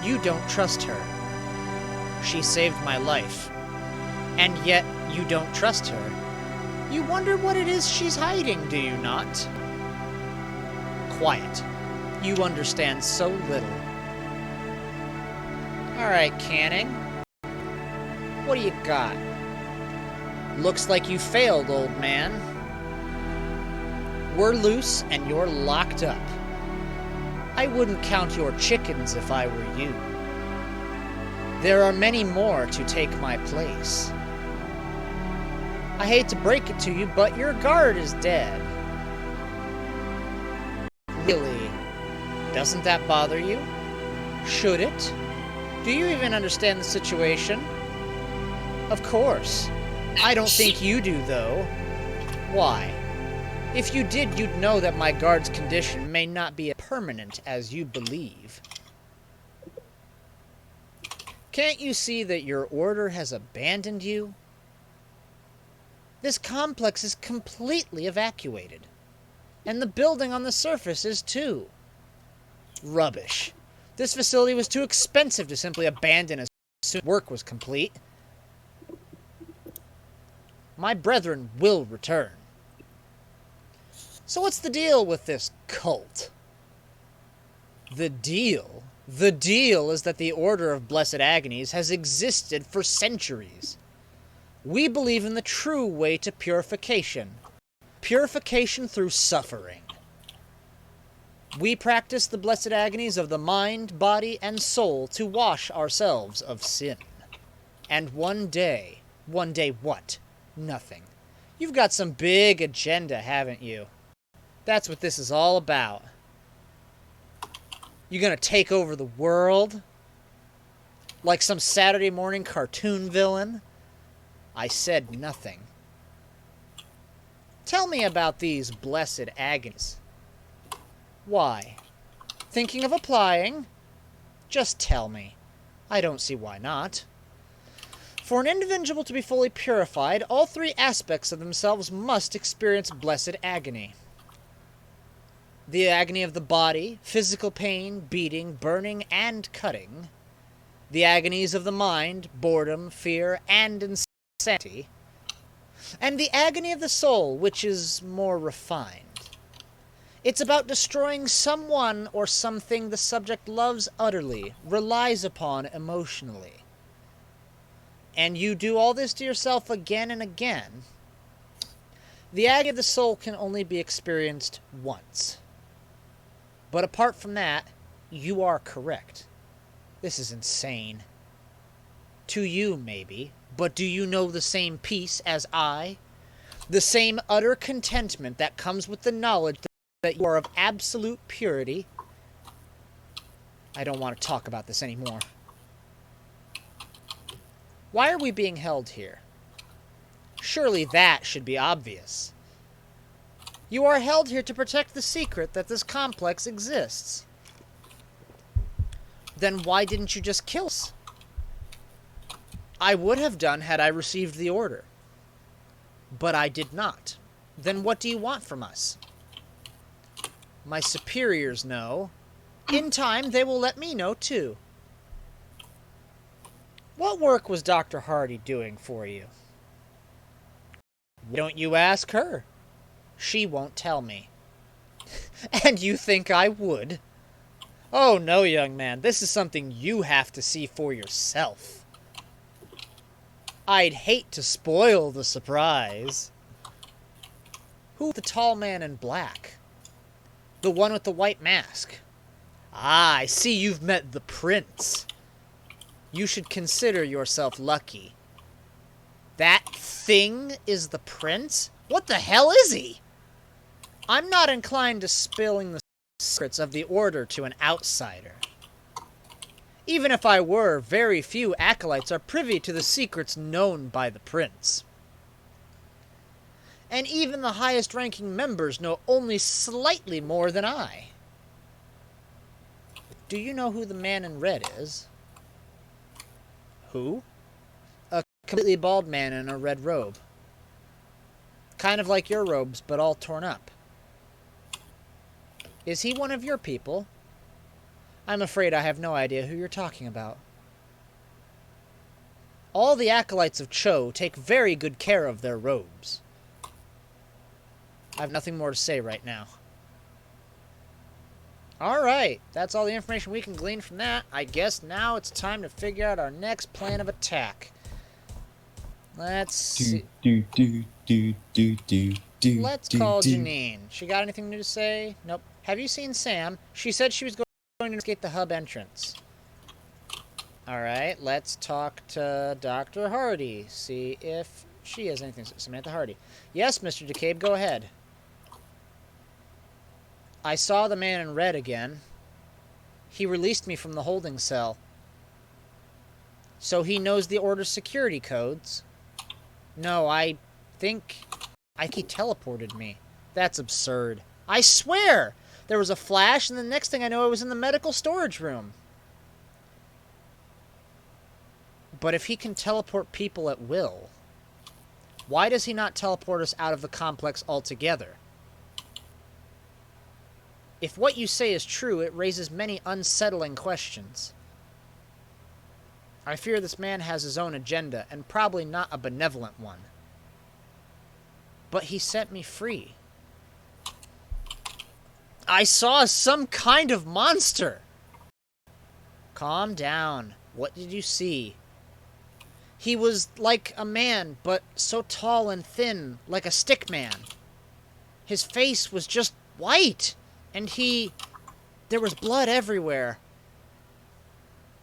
You don't trust her. She saved my life. And yet, you don't trust her. You wonder what it is she's hiding, do you not? Quiet. You understand so little. Alright, Canning. What do you got? Looks like you failed, old man. We're loose and you're locked up. I wouldn't count your chickens if I were you. There are many more to take my place. I hate to break it to you, but your guard is dead. Really? Doesn't that bother you? Should it? Do you even understand the situation? Of course. I don't think you do, though. Why? If you did, you'd know that my guard's condition may not be as permanent as you believe. Can't you see that your order has abandoned you? This complex is completely evacuated. And the building on the surface is too. Rubbish. This facility was too expensive to simply abandon as soon as work was complete. My brethren will return. So what's the deal with this cult? The deal? The deal is that the Order of Blessed Agonies has existed for centuries. We believe in the true way to purification. Purification through suffering. We practice the blessed agonies of the mind, body, and soul to wash ourselves of sin. And one day what? Nothing. You've got some big agenda, haven't you? That's what this is all about. You gonna take over the world? Like some Saturday morning cartoon villain? I said nothing. Tell me about these blessed agonies. Why? Thinking of applying? Just tell me. I don't see why not. For an individual to be fully purified, all three aspects of themselves must experience blessed agony. The agony of the body, physical pain, beating, burning, and cutting. The agonies of the mind, boredom, fear, and insanity. And the agony of the soul, which is more refined. It's about destroying someone or something the subject loves utterly, relies upon emotionally. And you do all this to yourself again and again. The agony of the soul can only be experienced once. But apart from that, you are correct. This is insane. To you, maybe. But do you know the same peace as I? The same utter contentment that comes with the knowledge that you are of absolute purity? I don't want to talk about this anymore. Why are we being held here? Surely that should be obvious. You are held here to protect the secret that this complex exists. Then why didn't you just kill us? I would have done had I received the order. But I did not. Then what do you want from us? My superiors know. In time, they will let me know, too. What work was Dr. Hardy doing for you? Why don't you ask her? She won't tell me. And you think I would? Oh, no, young man. This is something you have to see for yourself. I'd hate to spoil the surprise. Who's the tall man in black? The one with the white mask. Ah, I see you've met the prince. You should consider yourself lucky. That thing is the prince? What the hell is he? I'm not inclined to spilling the secrets of the order to an outsider. Even if I were, very few acolytes are privy to the secrets known by the prince. And even the highest-ranking members know only slightly more than I. Do you know who the man in red is? Who? A completely bald man in a red robe. Kind of like your robes, but all torn up. Is he one of your people? I'm afraid I have no idea who you're talking about. All the acolytes of Chzo take very good care of their robes. I have nothing more to say right now. Alright, that's all the information we can glean from that. I guess now it's time to figure out our next plan of attack. Let's see. Let's call Janine. She got anything new to say? Nope. Have you seen Sam? She said she was going to investigate the hub entrance. Alright, let's talk to Dr. Hardy. See if she has anything. Samantha Hardy. Yes, Mr. DeCabe, go ahead. I saw the man in red again. He released me from the holding cell. So he knows the Order's security codes. No, I think he teleported me. That's absurd. I swear! There was a flash, and the next thing I know, I was in the medical storage room. But if he can teleport people at will, why does he not teleport us out of the complex altogether? If what you say is true, it raises many unsettling questions. I fear this man has his own agenda, and probably not a benevolent one. But he set me free. I saw some kind of monster! Calm down. What did you see? He was like a man, but so tall and thin, like a stick man. His face was just white, and there was blood everywhere.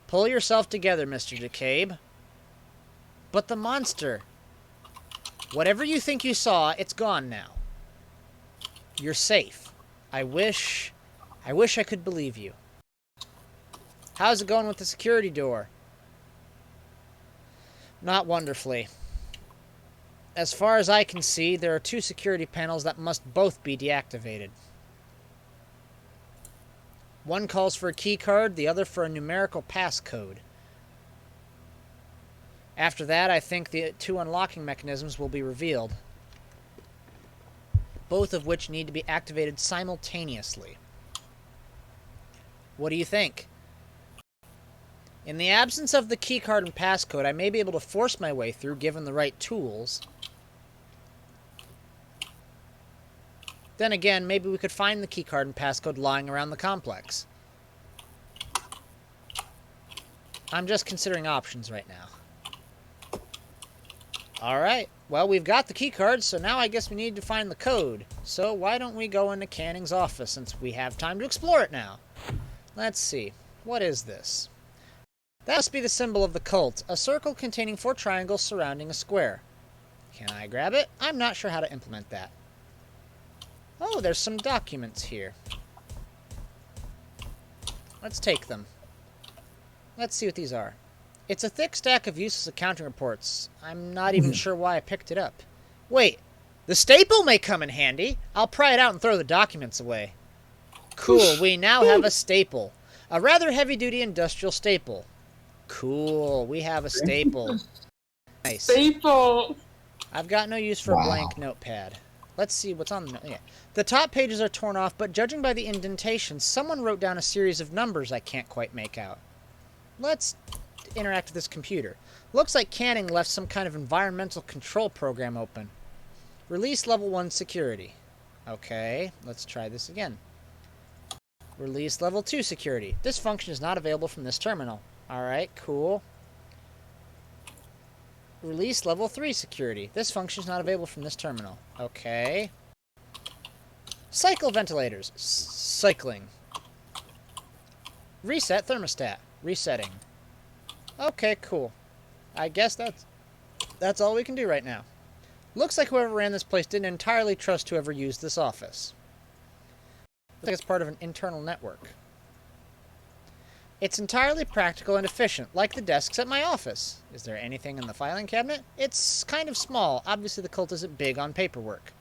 Pull yourself together, Mr. DeCabe. But the monster, whatever you think you saw, it's gone now. You're safe. I wish I could believe you. How's it going with the security door? Not wonderfully. As far as I can see, there are 2 security panels that must both be deactivated. One calls for a key card, the other for a numerical passcode. After that, I think the 2 unlocking mechanisms will be revealed, both of which need to be activated simultaneously. What do you think? In the absence of the keycard and passcode, I may be able to force my way through, given the right tools. Then again, maybe we could find the keycard and passcode lying around the complex. I'm just considering options right now. Alright, well, we've got the keycard, so now I guess we need to find the code. So why don't we go into Canning's office, since we have time to explore it now? Let's see. What is this? That must be the symbol of the cult, a circle containing 4 triangles surrounding a square. Can I grab it? I'm not sure how to implement that. Oh, there's some documents here. Let's take them. Let's see what these are. It's a thick stack of useless accounting reports. I'm not even sure why I picked it up. Wait, the staple may come in handy. I'll pry it out and throw the documents away. Cool, we now have a staple. A rather heavy-duty industrial staple. Cool, we have a staple. Nice. Staple. I've got no use for a blank notepad. Let's see what's on the note. Yeah. The top pages are torn off, but judging by the indentations, someone wrote down a series of numbers I can't quite make out. Let's interact with this computer. Looks like Canning left some kind of environmental control program open. Release level 1 security. Okay, let's try this again. Release level 2 security. This function is not available from this terminal. Alright, cool. Release level 3 security. This function is not available from this terminal. Okay. Cycle ventilators. Cycling. Reset thermostat. Resetting. Okay, cool. I guess that's all we can do right now. Looks like whoever ran this place didn't entirely trust whoever used this office. Looks like it's part of an internal network. It's entirely practical and efficient, like the desks at my office. Is there anything in the filing cabinet? It's kind of small. Obviously the cult isn't big on paperwork.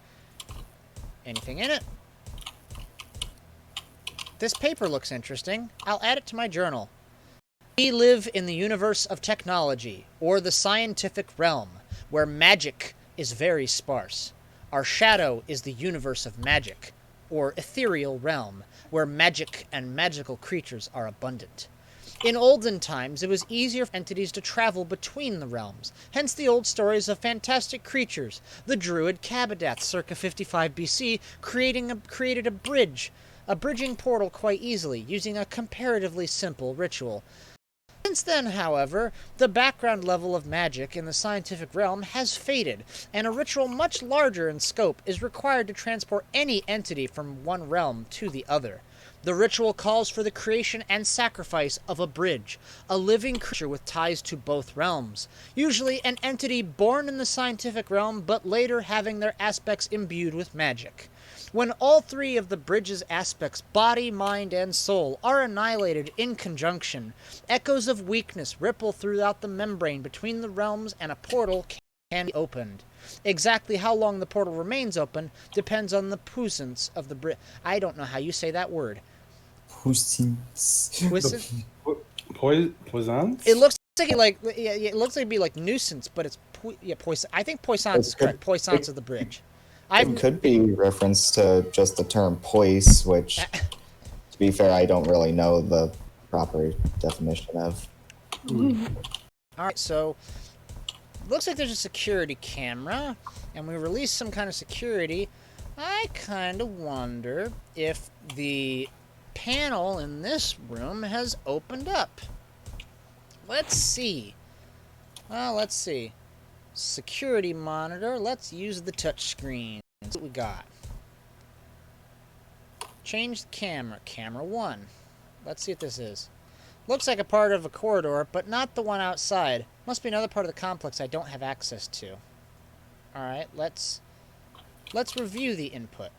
Anything in it? This paper looks interesting. I'll add it to my journal. We live in the universe of technology, or the scientific realm, where magic is very sparse. Our shadow is the universe of magic, or ethereal realm, where magic and magical creatures are abundant. In olden times, it was easier for entities to travel between the realms, hence the old stories of fantastic creatures. The druid Kabadath, circa 55 BC, created a bridging portal quite easily, using a comparatively simple ritual. Since then, however, the background level of magic in the scientific realm has faded, and a ritual much larger in scope is required to transport any entity from one realm to the other. The ritual calls for the creation and sacrifice of a bridge, a living creature with ties to both realms, usually an entity born in the scientific realm but later having their aspects imbued with magic. When all three of the bridge's aspects, body, mind, and soul, are annihilated in conjunction, echoes of weakness ripple throughout the membrane between the realms and a portal can be opened. Exactly how long the portal remains open depends on the puissance of the bridge. I don't know how you say that word. Puissance. Puissance? Poisons? It looks like it looks like it'd be like nuisance, but it's poison. I think puissance is correct. Puissance of the bridge. It could be reference to just the term poise, which, to be fair, I don't really know the proper definition of. Alright, so looks like there's a security camera, and we release some kind of security. I kind of wonder if the panel in this room has opened up. Let's see. Well, let's see. Security monitor. Let's use the touch screen. That's what we got. Change the camera. Camera 1. Let's see what this is. Looks like a part of a corridor, but not the one outside. Must be another part of the complex I don't have access to. Alright, let's review the input.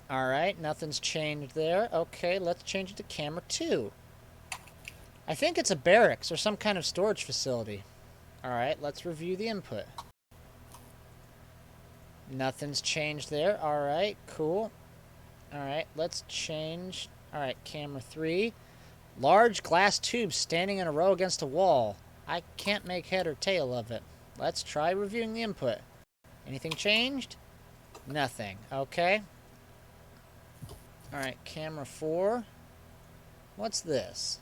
Alright, nothing's changed there. Okay, let's change it to camera 2. I think it's a barracks or some kind of storage facility. Alright, let's review the input. Nothing's changed there. Alright, cool. Alright, let's change. Alright, camera 3. Large glass tube standing in a row against a wall. I can't make head or tail of it. Let's try reviewing the input. Anything changed? Nothing. Okay. Alright, camera 4. What's this?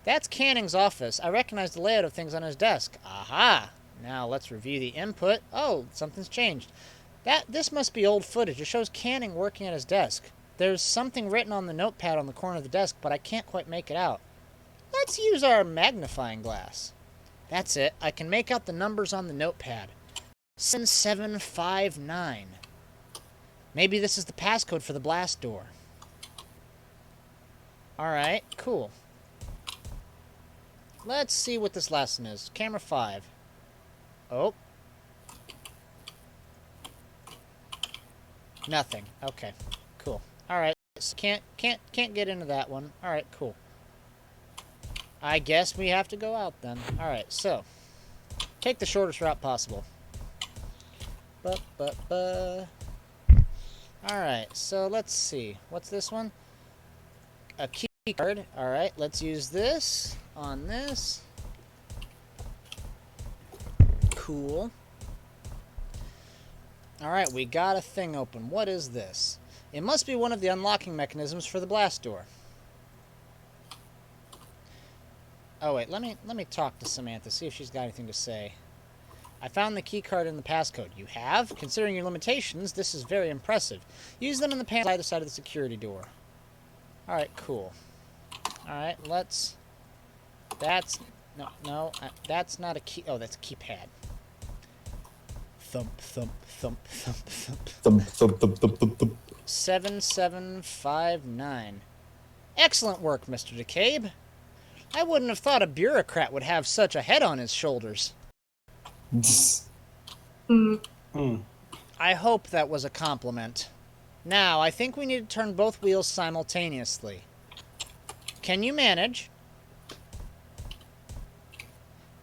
That's Canning's office. I recognize the layout of things on his desk. Aha! Now let's review the input. Oh, something's changed. This must be old footage. It shows Canning working at his desk. There's something written on the notepad on the corner of the desk, but I can't quite make it out. Let's use our magnifying glass. That's it. I can make out the numbers on the notepad. 7759. Maybe this is the passcode for the blast door. Alright, cool. Let's see what this last one is. Camera 5. Oh. Nothing. Okay. Cool. Alright. So can't get into that one. Alright, cool. I guess we have to go out then. Alright, so. Take the shortest route possible. Alright, so let's see. What's this one? A key card. Alright, let's use this on this. Cool. Alright, we got a thing open. What is this? It must be one of the unlocking mechanisms for the blast door. Oh wait, let me talk to Samantha, see if she's got anything to say. I found the key card in the passcode. You have? Considering your limitations, this is very impressive. Use them in the panel on either side of the security door. Alright, cool. Alright, let's... That's... No, that's not a key... Oh, that's a keypad. Thump, thump, thump, thump, thump. Thump, thump, thump, thump, thump, thump. 7759. Excellent work, Mr. DeCabe. I wouldn't have thought a bureaucrat would have such a head on his shoulders. I hope that was a compliment. Now, I think we need to turn both wheels simultaneously. Can you manage?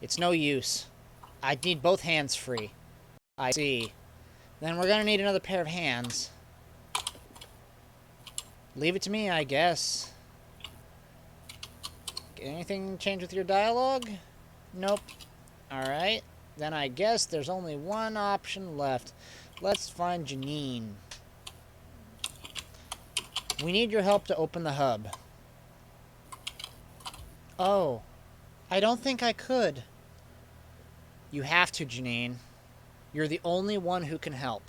It's no use. I'd need both hands free. I see. Then we're gonna need another pair of hands. Leave it to me, I guess. Anything change with your dialogue? Nope. Alright. Then I guess there's only one option left. Let's find Janine. We need your help to open the hub. Oh. I don't think I could. You have to, Janine. You're the only one who can help.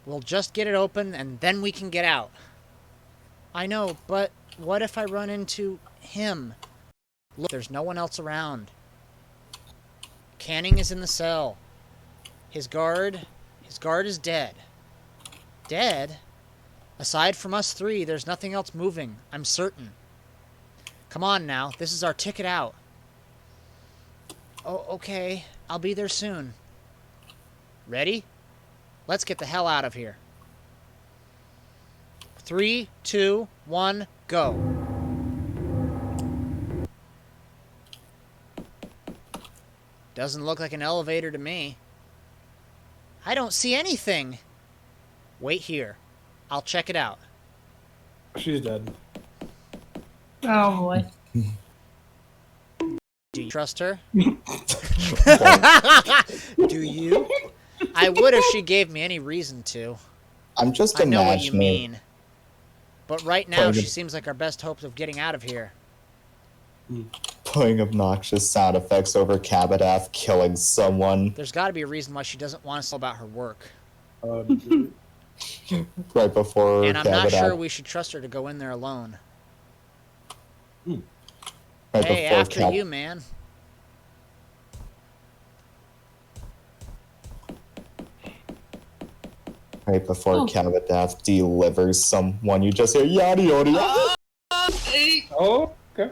We'll just get it open, and then we can get out. I know, but what if I run into him? Look, there's no one else around. Canning is in the cell. His guard is dead. Dead? Aside from us three, there's nothing else moving, I'm certain. Come on now, this is our ticket out. Oh, okay. I'll be there soon. Ready? Let's get the hell out of here. 3, 2, 1, go. Doesn't look like an elevator to me. I don't see anything. Wait here. I'll check it out. She's dead. Oh boy. Do you trust her? Do you? I would if she gave me any reason to. I'm just I know what you imagining. mean. But right now, she seems like our best hopes of getting out of here. Putting obnoxious sound effects over Kabadath killing someone There's got to be a reason why she doesn't want us to know about her work. right before And I'm not Kabadath. sure we should trust her to go in there alone. Right Hey, before after you, man. Right before Oh. Kabadath delivers someone, you just hear yada yada yada. Oh, okay.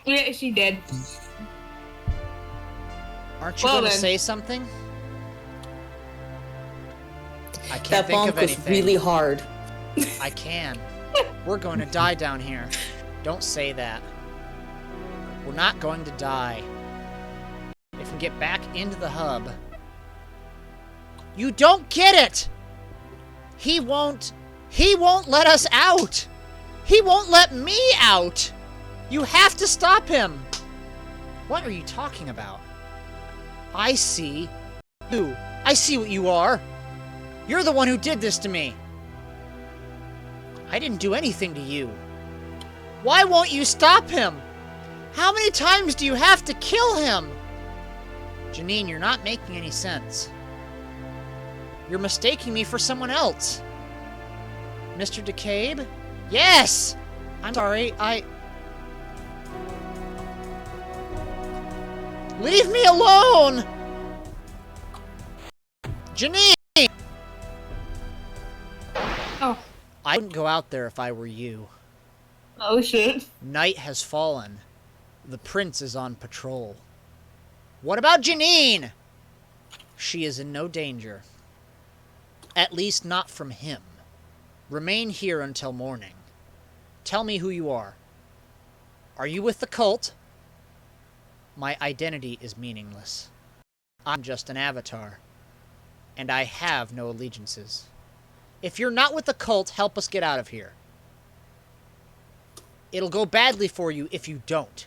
Yeah, she did. Aren't you Well, going to then. say something? I can't That think bonk of was anything. really hard. I can. We're going to die down here. Don't say that. We're not going to die. If we get back into the hub... You don't get it! He won't let us out! He won't let me out! You have to stop him! What are you talking about? I see you. I see what you are. You're the one who did this to me. I didn't do anything to you. Why won't you stop him? How many times do you have to kill him? Janine, you're not making any sense. You're mistaking me for someone else. Mr. DeCabe? Yes! I'm sorry, Leave me alone! Janine! Oh. I wouldn't go out there if I were you. Oh shit. Night has fallen. The prince is on patrol. What about Janine? She is in no danger. At least not from him. Remain here until morning. Tell me who you are. Are you with the cult? My identity is meaningless. I'm just an avatar. And I have no allegiances. If you're not with the cult, help us get out of here. It'll go badly for you if you don't.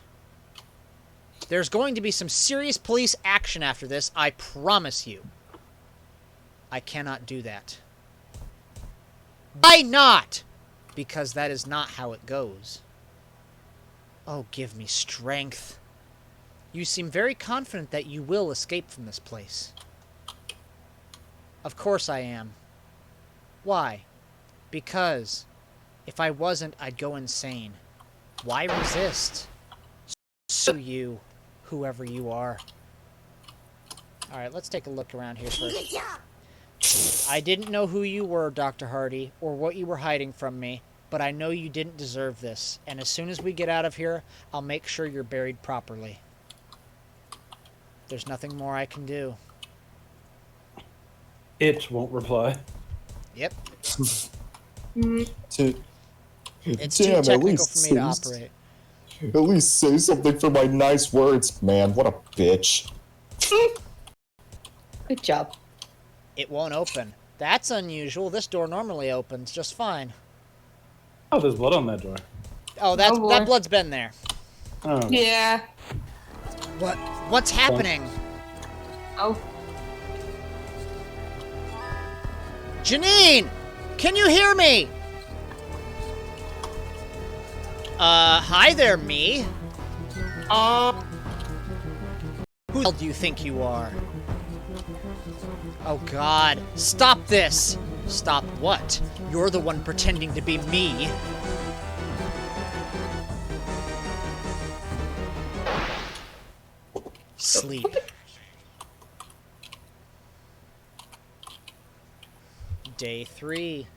There's going to be some serious police action after this, I promise you. I cannot do that. Why not? Because that is not how it goes. Oh, give me strength. You seem very confident that you will escape from this place. Of course I am. Why? Because if I wasn't, I'd go insane. Why resist? So you, whoever you are. Alright, let's take a look around here first. I didn't know who you were, Dr. Hardy, or what you were hiding from me, but I know you didn't deserve this, and as soon as we get out of here, I'll make sure you're buried properly. There's nothing more I can do. It won't reply. Yep. It's It's too technical for me to operate. At least say something for my nice words, man. What a bitch. Good job. It won't open. That's unusual. This door normally opens just fine. Oh, there's blood on that door. Oh, that boy. blood's been there. Oh. Yeah. What's happening? Oh. Janine! Can you hear me? Hi there, me. Who the hell do you think you are? Oh God, stop this! Stop what? You're the one pretending to be me. Sleep. Day 3.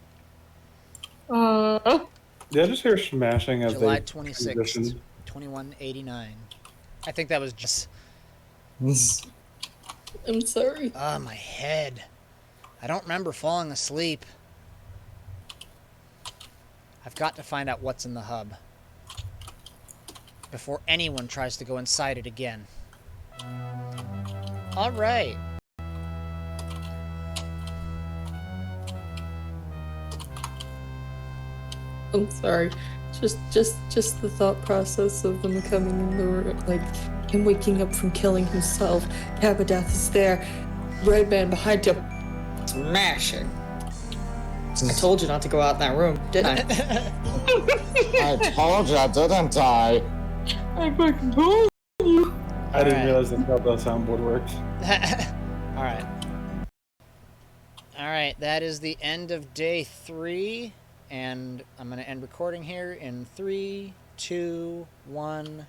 Did I just hear smashing as July they 26th, transitioned? 2189. I think that was just... I'm sorry. my head. I don't remember falling asleep. I've got to find out what's in the hub before anyone tries to go inside it again. All right. I'm sorry. Just the thought process of them coming in the room, like him waking up from killing himself. Cabadath is there. Red man behind him. Smashing. I told you not to go out in that room, didn't I? I told you, didn't I? I fucking told you. I didn't Alright. realize that's how the soundboard worked. Alright. Alright, that is the end of day 3. And I'm going to end recording here in 3, 2, 1.